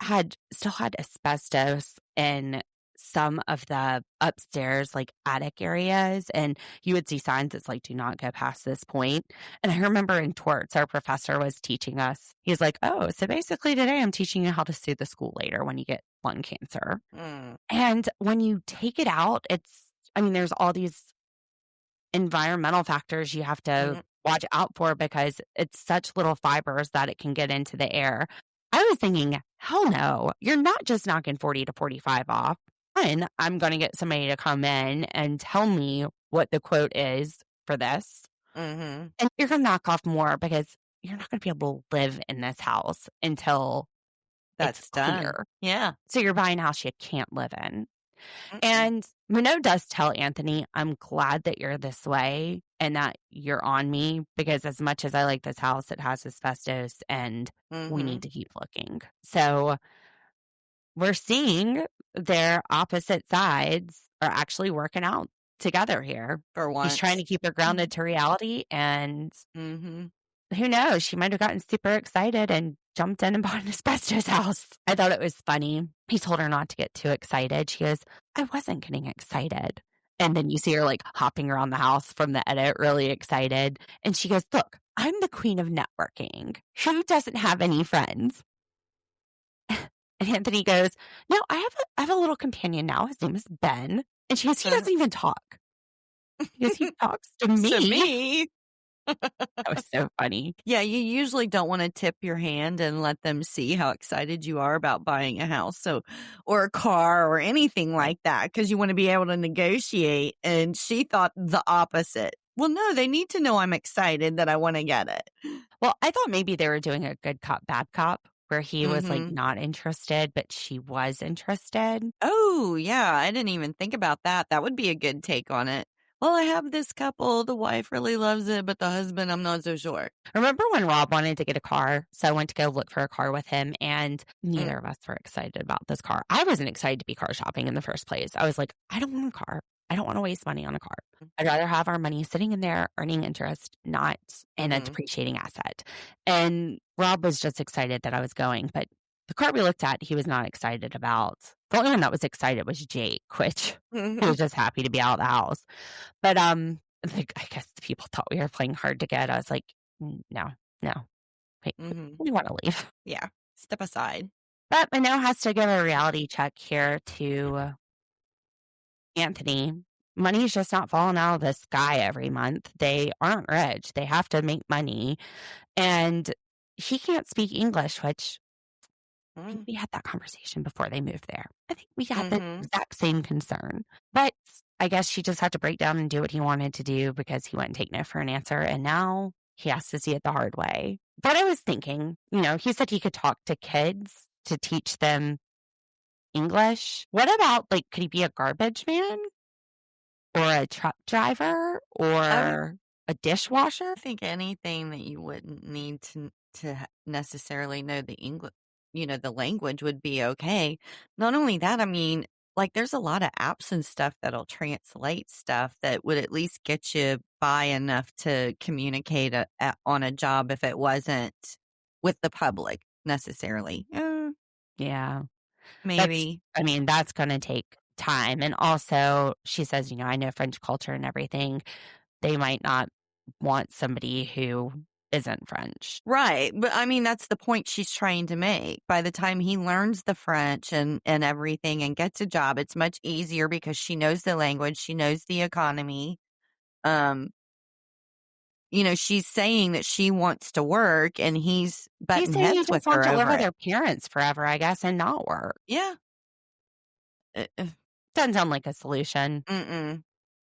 A: still had asbestos in some of the upstairs, like attic areas, and you would see signs that's like, do not go past this point. And I remember in torts, our professor was teaching us. He's like, oh, so basically today I'm teaching you how to sue the school later when you get lung cancer. And when you take it out, there's all these environmental factors you have to watch out for because it's such little fibers that it can get into the air. I was thinking, hell no, you're not just knocking 40 to 45 off. Fine, I'm going to get somebody to come in and tell me what the quote is for this. And you're going to knock off more because you're not going to be able to live in this house until
C: That's
A: it's
C: done.
A: clear.
C: Yeah.
A: So you're buying a house you can't live in. And Manon does tell Anthony, I'm glad that you're this way and that you're on me because as much as I like this house, it has asbestos and we need to keep looking. So we're seeing their opposite sides are actually working out together here.
C: For once.
A: He's trying to keep her grounded to reality and who knows? She might have gotten super excited and jumped in and bought an asbestos house. I thought it was funny. He told her not to get too excited. She goes, I wasn't getting excited. And then you see her like hopping around the house from the edit, really excited. And she goes, look, I'm the queen of networking. Who doesn't have any friends? And Anthony goes, no, I have a little companion now. His name is Ben. And she goes, he doesn't even talk. He goes, he talks to me.
C: To me.
A: That was so funny.
C: Yeah, you usually don't want to tip your hand and let them see how excited you are about buying a house or a car or anything like that because you want to be able to negotiate. And she thought the opposite. Well, no, they need to know I'm excited that I want to get it.
A: Well, I thought maybe they were doing a good cop, bad cop where he was like not interested, but she was interested.
C: Oh, yeah. I didn't even think about that. That would be a good take on it. Well, I have this couple. The wife really loves it, but the husband, I'm not so sure.
A: Remember when Rob wanted to get a car? So I went to go look for a car with him, and neither of us were excited about this car. I wasn't excited to be car shopping in the first place. I was like, I don't want a car. I don't want to waste money on a car. I'd rather have our money sitting in there, earning interest, not in a depreciating asset. And Rob was just excited that I was going, but the car we looked at, he was not excited about. The only one that was excited was Jake, which he was just happy to be out of the house. But I guess the people thought we were playing hard to get. I was like, no. Wait, we want to leave.
C: Yeah, step aside.
A: But Manon has to give a reality check here to Anthony. Money's just not falling out of the sky every month. They aren't rich. They have to make money. And he can't speak English, which I think we had that conversation before they moved there. I think we had the exact same concern. But I guess she just had to break down and do what he wanted to do because he wouldn't take no for an answer. And now he has to see it the hard way. But I was thinking, he said he could talk to kids to teach them English. What about, could he be a garbage man? Or a truck driver? Or a dishwasher?
C: I think anything that you wouldn't need to necessarily know the English, the language would be okay. Not only that, there's a lot of apps and stuff that'll translate stuff that would at least get you by enough to communicate on a job if it wasn't with the public necessarily.
A: Yeah.
C: Maybe.
A: That's going to take time. And also, she says, I know French culture and everything. They might not want somebody who isn't French.
C: Right. But that's the point she's trying to make. By the time he learns the French and everything and gets a job, it's much easier because she knows the language. She knows the economy. She's saying that she wants to work and he's butting heads with her
A: to live
C: over
A: with
C: it.
A: their parents forever, I guess, and not work.
C: Yeah.
A: Doesn't sound like a solution.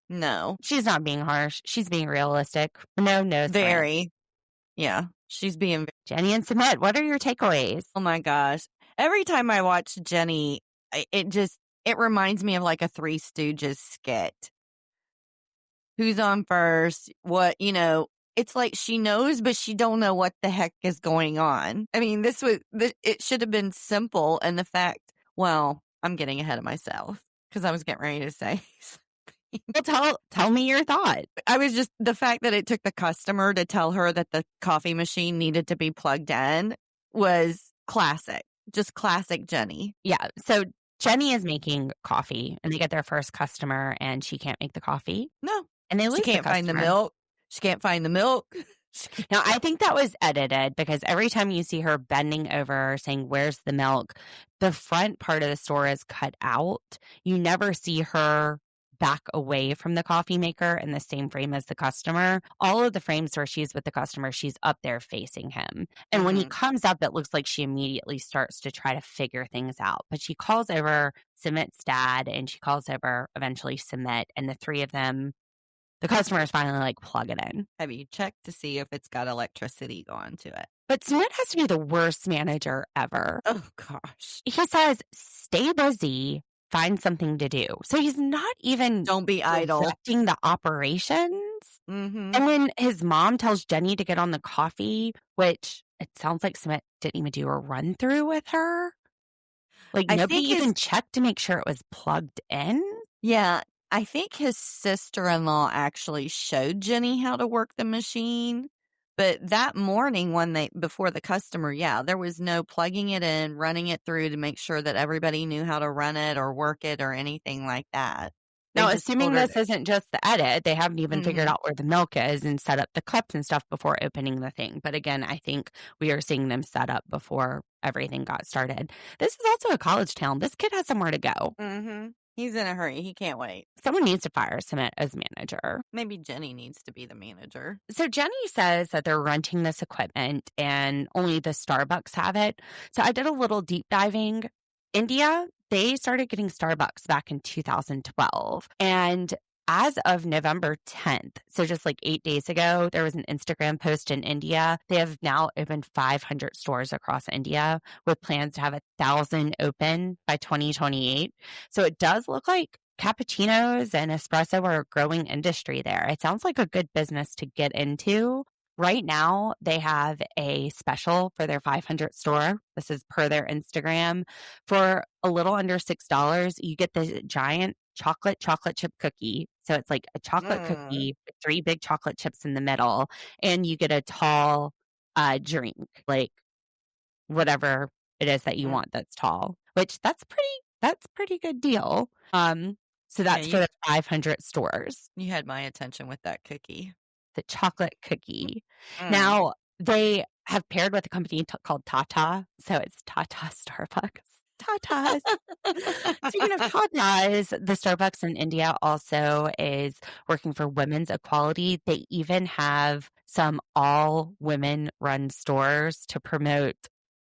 C: No.
A: She's not being harsh. She's being realistic. No.
C: Very. Yeah. She's being.
A: Jenny and Sumit, what are your takeaways?
C: Oh my gosh. Every time I watch Jenny, it just, It reminds me of like a Three Stooges skit. Who's on first? What, it's like she knows, but she don't know what the heck is going on. I mean, it should have been simple. And the fact, well, I'm getting ahead of myself because I was getting ready to say.
A: Well, tell me your thought.
C: The fact that it took the customer to tell her that the coffee machine needed to be plugged in was classic. Just classic Johny.
A: Yeah. So Johny is making coffee and they get their first customer and she can't make the coffee.
C: No.
A: And they lose
C: She can't find the milk. She can't find the milk.
A: Now, I think that was edited because every time you see her bending over saying, "Where's the milk?" the front part of the store is cut out. You never see her back away from the coffee maker in the same frame as the customer. All of the frames where she's with the customer, she's up there facing him. And when he comes up, it looks like she immediately starts to try to figure things out. But she calls over Sumit's dad and she calls over eventually Sumit, and the three of them, the customer is finally like, plug it in.
C: Have you checked to see if it's got electricity going to it?
A: But Sumit has to be the worst manager ever.
C: Oh, gosh.
A: He says, stay busy, find something to do. So he's not even
C: Don't be idle.
A: directing the operations.
C: Mm-hmm.
A: And then his mom tells Johny to get on the coffee, which it sounds like Sumit didn't even do a run through with her. Like nobody even checked to make sure it was plugged in.
C: Yeah. I think his sister-in-law actually showed Johny how to work the machine. But that morning before the customer, there was no plugging it in, running it through to make sure that everybody knew how to run it or work it or anything like that.
A: Now, assuming this isn't just the edit, they haven't even figured out where the milk is and set up the cups and stuff before opening the thing. But again, I think we are seeing them set up before everything got started. This is also a college town. This kid has somewhere to go.
C: Mm-hmm. He's in a hurry. He can't wait.
A: Someone needs to fire Sumit as manager.
C: Maybe Johny needs to be the manager.
A: So Johny says that they're renting this equipment and only the Starbucks have it. So I did a little deep diving. India, they started getting Starbucks back in 2012. And as of November 10th, so just like 8 days ago, there was an Instagram post in India. They have now opened 500 stores across India with plans to have 1,000 open by 2028. So it does look like cappuccinos and espresso are a growing industry there. It sounds like a good business to get into. Right now, they have a special for their 500 store. This is per their Instagram. For a little under $6, you get the giant chocolate chip cookie. So it's like a chocolate cookie with 3 big chocolate chips in the middle. And you get a tall drink, like whatever it is that you want that's tall, which that's pretty good deal. So that's for the 500 stores.
C: You had my attention with that cookie.
A: The chocolate cookie. Now, they have paired with a company called Tata. So it's Tata Starbucks. Tatas. Speaking of Tatas, the Starbucks in India also is working for women's equality. They even have some all women run stores to promote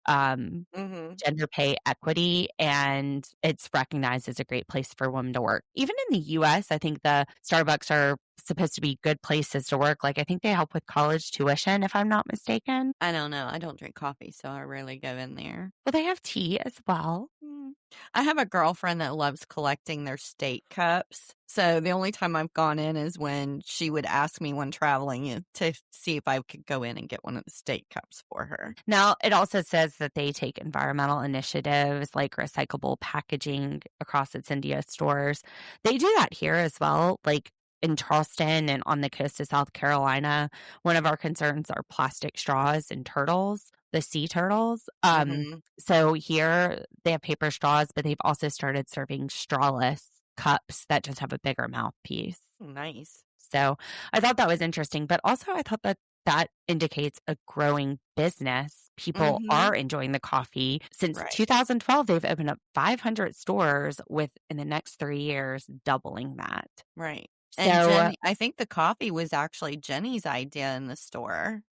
A: gender pay equity, and it's recognized as a great place for women to work. Even in the U.S., I think the Starbucks are supposed to be good places to work. Like, I think they help with college tuition, if I'm not mistaken.
C: I don't know. I don't drink coffee, so I rarely go in there.
A: Well, they have tea as well.
C: I have a girlfriend that loves collecting their state cups. So the only time I've gone in is when she would ask me when traveling to see if I could go in and get one of the state cups for her.
A: Now, it also says that they take environmental initiatives like recyclable packaging across its India stores. They do that here as well. Like in Charleston and on the coast of South Carolina, one of our concerns are plastic straws and turtles. The sea turtles. So here they have paper straws, but they've also started serving strawless cups that just have a bigger mouthpiece.
C: Nice.
A: So I thought that was interesting, but also I thought that indicates a growing business. People are enjoying the coffee. Since 2012, they've opened up 500 stores with, in the next 3 years, doubling that.
C: Right.
A: So
C: and I think the coffee was actually Johny's idea in the store.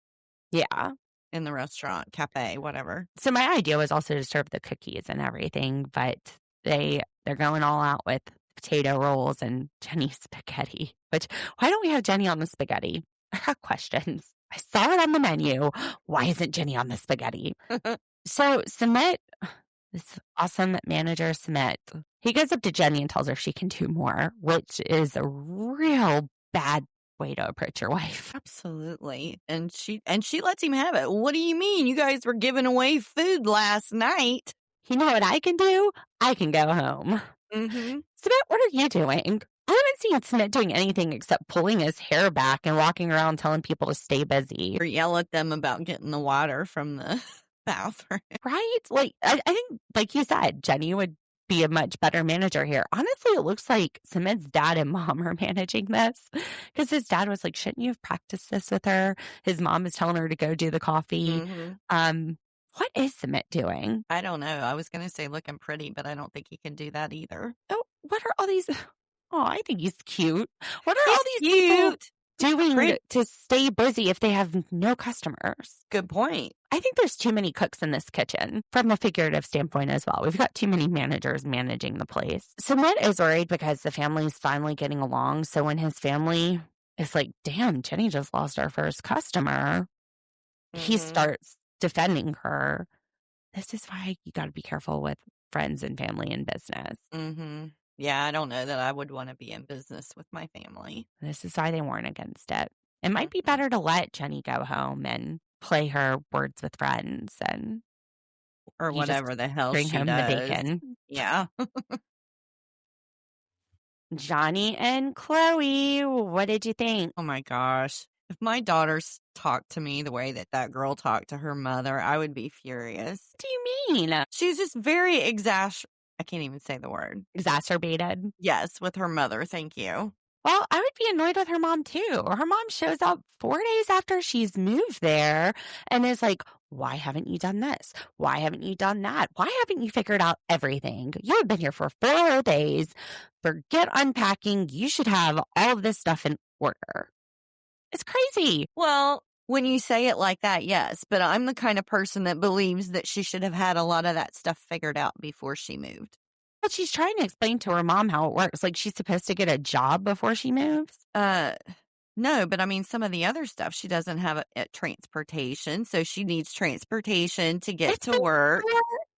A: Yeah.
C: In the restaurant, cafe, whatever.
A: So my idea was also to serve the cookies and everything, but they're going all out with potato rolls and Johny spaghetti. Which, why don't we have Johny on the spaghetti? I got questions. I saw it on the menu. Why isn't Johny on the spaghetti? So Sumit, this awesome manager Sumit, He goes up to Johny and tells her she can do more, which is a real bad way to approach your wife.
C: Absolutely. And she lets him have it. What do you mean? You guys were giving away food last night.
A: You know what I can do? I can go home.
C: Mm-hmm.
A: Sumit, what are you doing? I haven't seen Sumit doing anything except pulling his hair back and walking around telling people to stay busy.
C: Or yell at them about getting the water from the bathroom.
A: Right? Like, I think, like you said, Johny would be a much better manager here. Honestly, it looks like Sumit's dad and mom are managing this because his dad was like, shouldn't you have practiced this with her? His mom is telling her to go do the coffee.
C: Mm-hmm.
A: What is Sumit doing?
C: I don't know. I was going to say looking pretty, but I don't think he can do that either.
A: Oh, what are all these? Oh, I think he's cute. What are
C: He's
A: all these people
C: cute.
A: doing
C: Pretty.
A: to stay busy if they have no customers?
C: Good point.
A: I think there's too many cooks in this kitchen from a figurative standpoint as well. We've got too many managers managing the place. Sumit is worried because the family's finally getting along. So when his family is like, damn, Johny just lost our first customer, he starts defending her. This is why you got to be careful with friends and family in business.
C: Mm-hmm. Yeah, I don't know that I would want to be in business with my family.
A: This is why they warn against it. It might be better to let Johny go home and play her words with friends and
C: or
A: you just
C: whatever the hell
A: bring
C: she
A: home
C: does.
A: the bacon.
C: Yeah.
A: Johny and Chloe, what did you think?
C: Oh my gosh. If my daughters talked to me the way that that girl talked to her mother, I would be furious.
A: What do you mean?
C: She's just very I can't even say the word.
A: Exacerbated.
C: Yes, with her mother. Thank you.
A: Well, I would be annoyed with her mom too. Her mom shows up 4 days after she's moved there and is like, why haven't you done this? Why haven't you done that? Why haven't you figured out everything? You have been here for 4 days. Forget unpacking. You should have all of this stuff in order. It's crazy.
C: Well, when you say it like that, yes. But I'm the kind of person that believes that she should have had a lot of that stuff figured out before she moved.
A: But she's trying to explain to her mom how it works. Like she's supposed to get a job before she moves.
C: No, but I mean, some of the other stuff, she doesn't have transportation. So she needs transportation to get to work.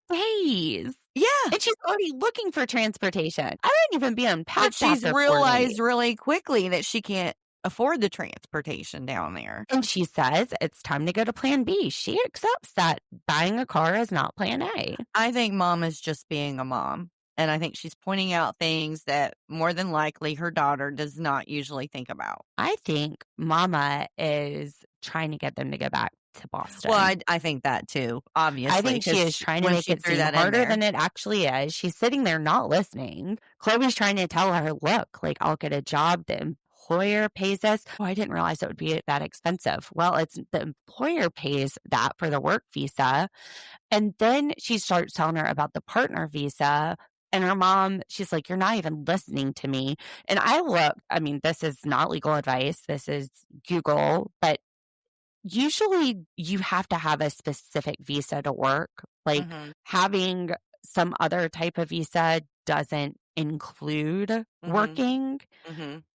A: 4 days.
C: Yeah.
A: And she's already looking for transportation. I wouldn't even be unpacked.
C: But she's
A: after 4 days.
C: realized really quickly that she can't afford the transportation down there.
A: And she says it's time to go to plan B. She accepts that buying a car is not plan A.
C: I think mom is just being a mom. And I think she's pointing out things that more than likely her daughter does not usually think about.
A: I think mama is trying to get them to go back to Boston.
C: Well, I think that too, obviously.
A: I think she is trying to make it seem harder than it actually is. She's sitting there not listening. Chloe's trying to tell her, look, like I'll get a job. The employer pays us. Oh, I didn't realize it would be that expensive. Well, it's the employer pays that for the work visa. And then she starts telling her about the partner visa. And her mom, she's like, you're not even listening to me. And I mean, this is not legal advice. This is Google, but usually you have to have a specific visa to work. Like having some other type of visa doesn't include working.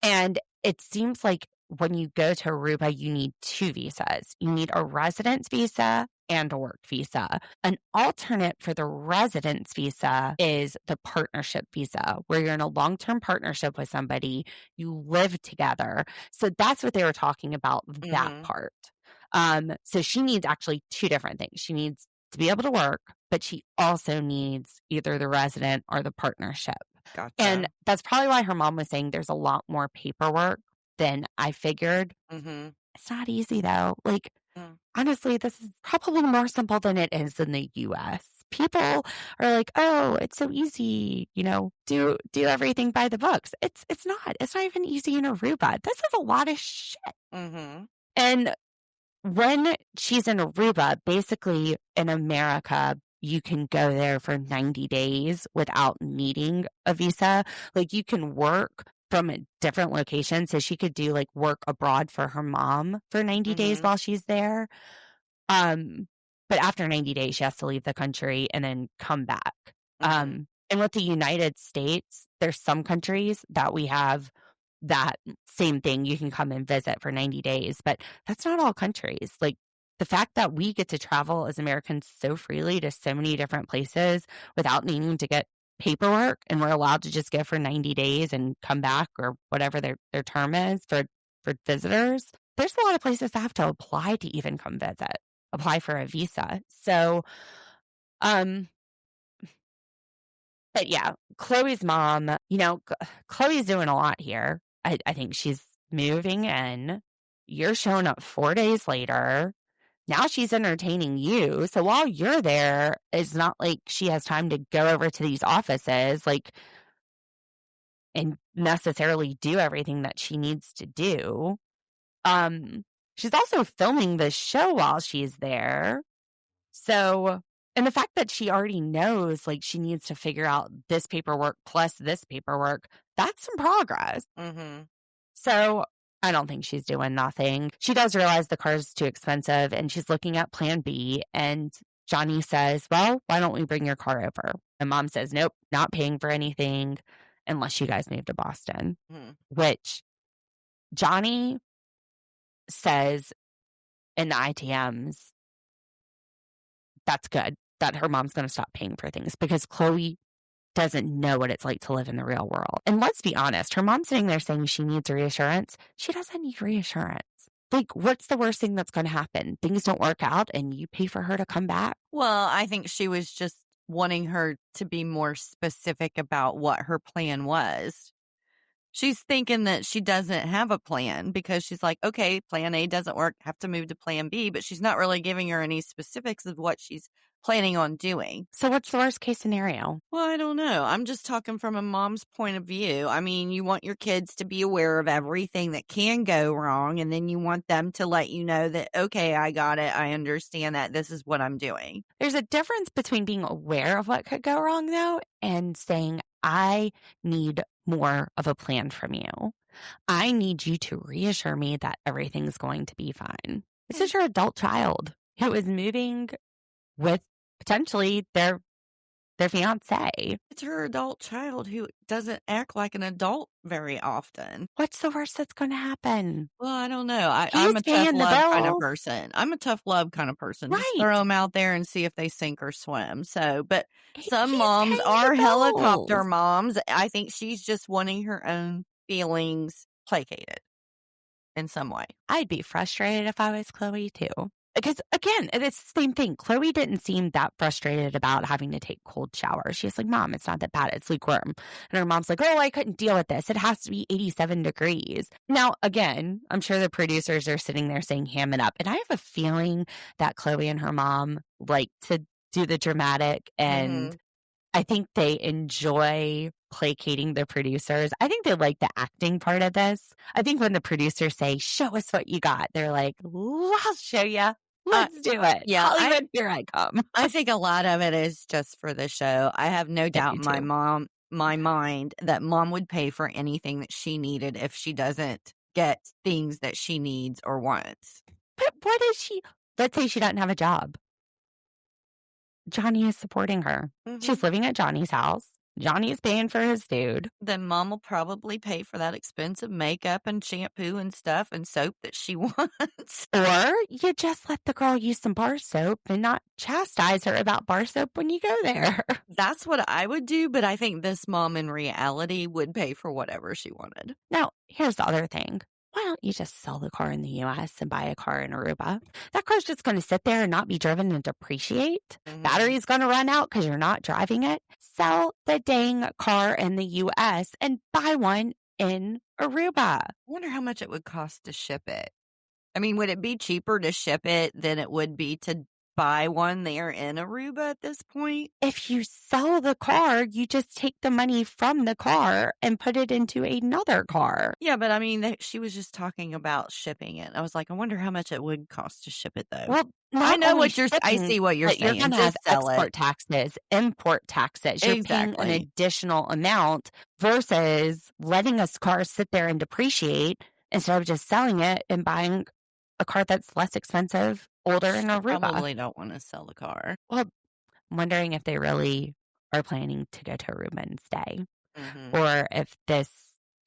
A: And it seems like when you go to Aruba, you need 2 visas. You need a residence visa and a work visa. An alternate for the residence visa is the partnership visa, where you're in a long-term partnership with somebody, you live together. So that's what they were talking about, that part. So she needs actually 2 different things. She needs to be able to work, but she also needs either the resident or the partnership.
C: Gotcha.
A: And that's probably why her mom was saying there's a lot more paperwork than I figured. It's not easy though. Like, honestly, this is probably more simple than it is in the U.S. People are like, oh, it's so easy, do everything by the books. It's not. It's not even easy in Aruba. This is a lot of shit. And when she's in Aruba, basically in America, you can go there for 90 days without needing a visa. Like you can work from a different location. So she could do like work abroad for her mom for 90 days while she's there. But after 90 days, she has to leave the country and then come back. And with the United States, there's some countries that we have that same thing. You can come and visit for 90 days, but that's not all countries. Like the fact that we get to travel as Americans so freely to so many different places without needing to get paperwork and we're allowed to just go for 90 days and come back or whatever their term is for visitors, there's a lot of places that have to apply to even come visit, apply for a visa. So, but yeah, Chloe's mom, Chloe's doing a lot here. I think she's moving in. You're showing up 4 days later. Now she's entertaining you. So while you're there, it's not like she has time to go over to these offices, and necessarily do everything that she needs to do. She's also filming the show while she's there. So, and the fact that she already knows, she needs to figure out this paperwork plus this paperwork, that's some progress.
C: Mm-hmm.
A: So I don't think she's doing nothing. She does realize the car's too expensive and she's looking at plan B. And Johny says, well, why don't we bring your car over? And mom says, nope, not paying for anything unless you guys move to Boston, which Johny says in the ITMs, that's good that her mom's going to stop paying for things because Chloe doesn't know what it's like to live in the real world. And let's be honest, her mom's sitting there saying she needs reassurance. She doesn't need reassurance. What's the worst thing that's going to happen? Things don't work out and you pay for her to come back?
C: Well, I think she was just wanting her to be more specific about what her plan was. She's thinking that she doesn't have a plan because she's like, okay, plan A doesn't work, have to move to plan B, but she's not really giving her any specifics of what she's planning on doing.
A: So what's the worst case scenario?
C: Well, I don't know. I'm just talking from a mom's point of view. I mean, you want your kids to be aware of everything that can go wrong, and then you want them to let you know that, okay, I got it. I understand that. This is what I'm doing.
A: There's a difference between being aware of what could go wrong, though, and saying, I need more of a plan from you. I need you to reassure me that everything's going to be fine. This is your adult child who is moving with potentially their fiance.
C: It's her adult child who doesn't act like an adult very often.
A: What's the worst that's going to happen?
C: Well, I don't know. I'm
A: He's
C: a tough
A: paying the
C: love kind of
A: bills.
C: person. I'm a tough love kind of person. Just
A: Right.
C: throw them out there and see if they sink or swim. So, but some
A: He's
C: moms
A: paying
C: are
A: the
C: helicopter
A: bills.
C: moms. I think she's just wanting her own feelings placated in some way.
A: I'd be frustrated if I was Chloe too. Because again, it's the same thing. Chloe didn't seem that frustrated about having to take cold showers. She's like, Mom, it's not that bad. It's lukewarm. And her mom's like, oh, I couldn't deal with this. It has to be 87 degrees. Now, again, I'm sure the producers are sitting there saying, ham it up. And I have a feeling that Chloe and her mom like to do the dramatic, and I think they enjoy placating the producers. I think they like the acting part of this. I think when the producers say, show us what you got, they're like, I'll show you. Let's do it.
C: yeah,
A: Hollywood, here I come.
C: I think a lot of it is just for the show. I have no doubt in my mind that mom would pay for anything that she needed if she doesn't get things that she needs or wants.
A: But what is she? Let's say she doesn't have a job. Johny is supporting her. She's living at Johnny's house. Johnny is paying for his food.
C: Then mom will probably pay for that expensive makeup and shampoo and stuff and soap that she wants.
A: Or you just let the girl use some bar soap and not chastise her about bar soap when you go there.
C: That's what I would do, but I think this mom in reality would pay for whatever she wanted.
A: Now, here's the other thing. Why don't you just sell the car in the U.S. and buy a car in Aruba? That car's just going to sit there and not be driven and depreciate. Battery's going to run out because you're not driving it. Sell the dang car in the U.S. and buy one in Aruba.
C: I wonder how much it would cost to ship it. I mean, would it be cheaper to ship it than it would be to buy one there in Aruba at this point?
A: If you sell the car, you just take the money from the car and put it into another car.
C: Yeah, but I mean, she was just talking about shipping it. I was like, I wonder how much it would cost to ship it, though.
A: Well,
C: I know what I see what you're saying.
A: You're going to have
C: sell
A: export
C: it.
A: taxes, import taxes. You're paying an additional amount versus letting a car sit there and depreciate instead of just selling it and buying a car that's less expensive, older in Aruba.
C: Probably don't want to sell the car.
A: Well, I'm wondering if they really are planning to go to Aruba and stay, or if this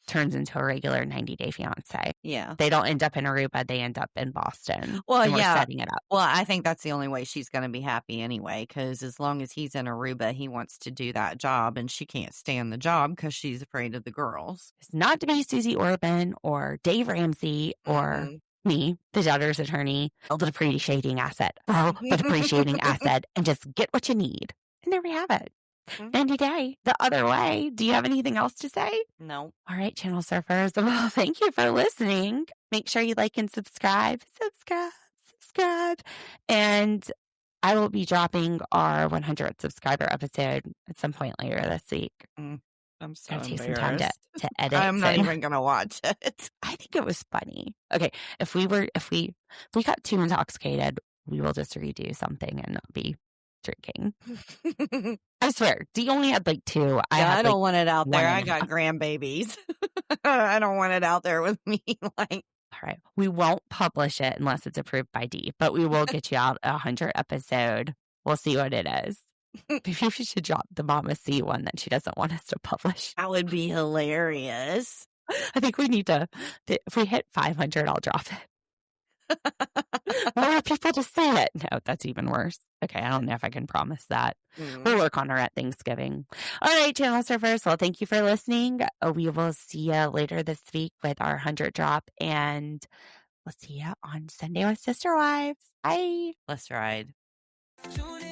A: turns into a regular 90-Day Fiancé.
C: Yeah.
A: They don't end up in Aruba. They end up in Boston.
C: Well,
A: and we're
C: yeah.
A: setting it up.
C: Well, I think that's the only way she's going to be happy anyway, because as long as he's in Aruba, he wants to do that job, and she can't stand the job because she's afraid of the girls.
A: It's not to be Susie Orban or Dave Ramsey or me, the debtor's attorney, the depreciating asset, and just get what you need. And there we have it. 90-Day, the other way. Do you have anything else to say?
C: No.
A: All right, Channel Surfers. Well, thank you for listening. Make sure you like and subscribe. And I will be dropping our 100th subscriber episode at some point later this week.
C: I'm so
A: Gotta take
C: embarrassed.
A: some time to edit.
C: I'm not even going to watch it.
A: I think it was funny. Okay, if we got too intoxicated, we will just redo something and not be drinking. I swear, Dee only had like 2.
C: I don't want it out there. I
A: 1.5.
C: got grandbabies. I don't want it out there with me. Like,
A: all right, we won't publish it unless it's approved by Dee, but we will get you out a 100 episode. We'll see what it is. Maybe we should drop the Mama C one that she doesn't want us to publish.
C: that would be hilarious.
A: I think we need to, if we hit 500, I'll drop it. More people to say it. No, that's even worse. Okay, I don't know if I can promise that. We'll work on her at Thanksgiving. All right, Channel Surfers. Well, thank you for listening. We will see you later this week with our 100 drop, and we'll see you on Sunday with Sister Wives. Bye.
C: Let's ride.
B: Tune in.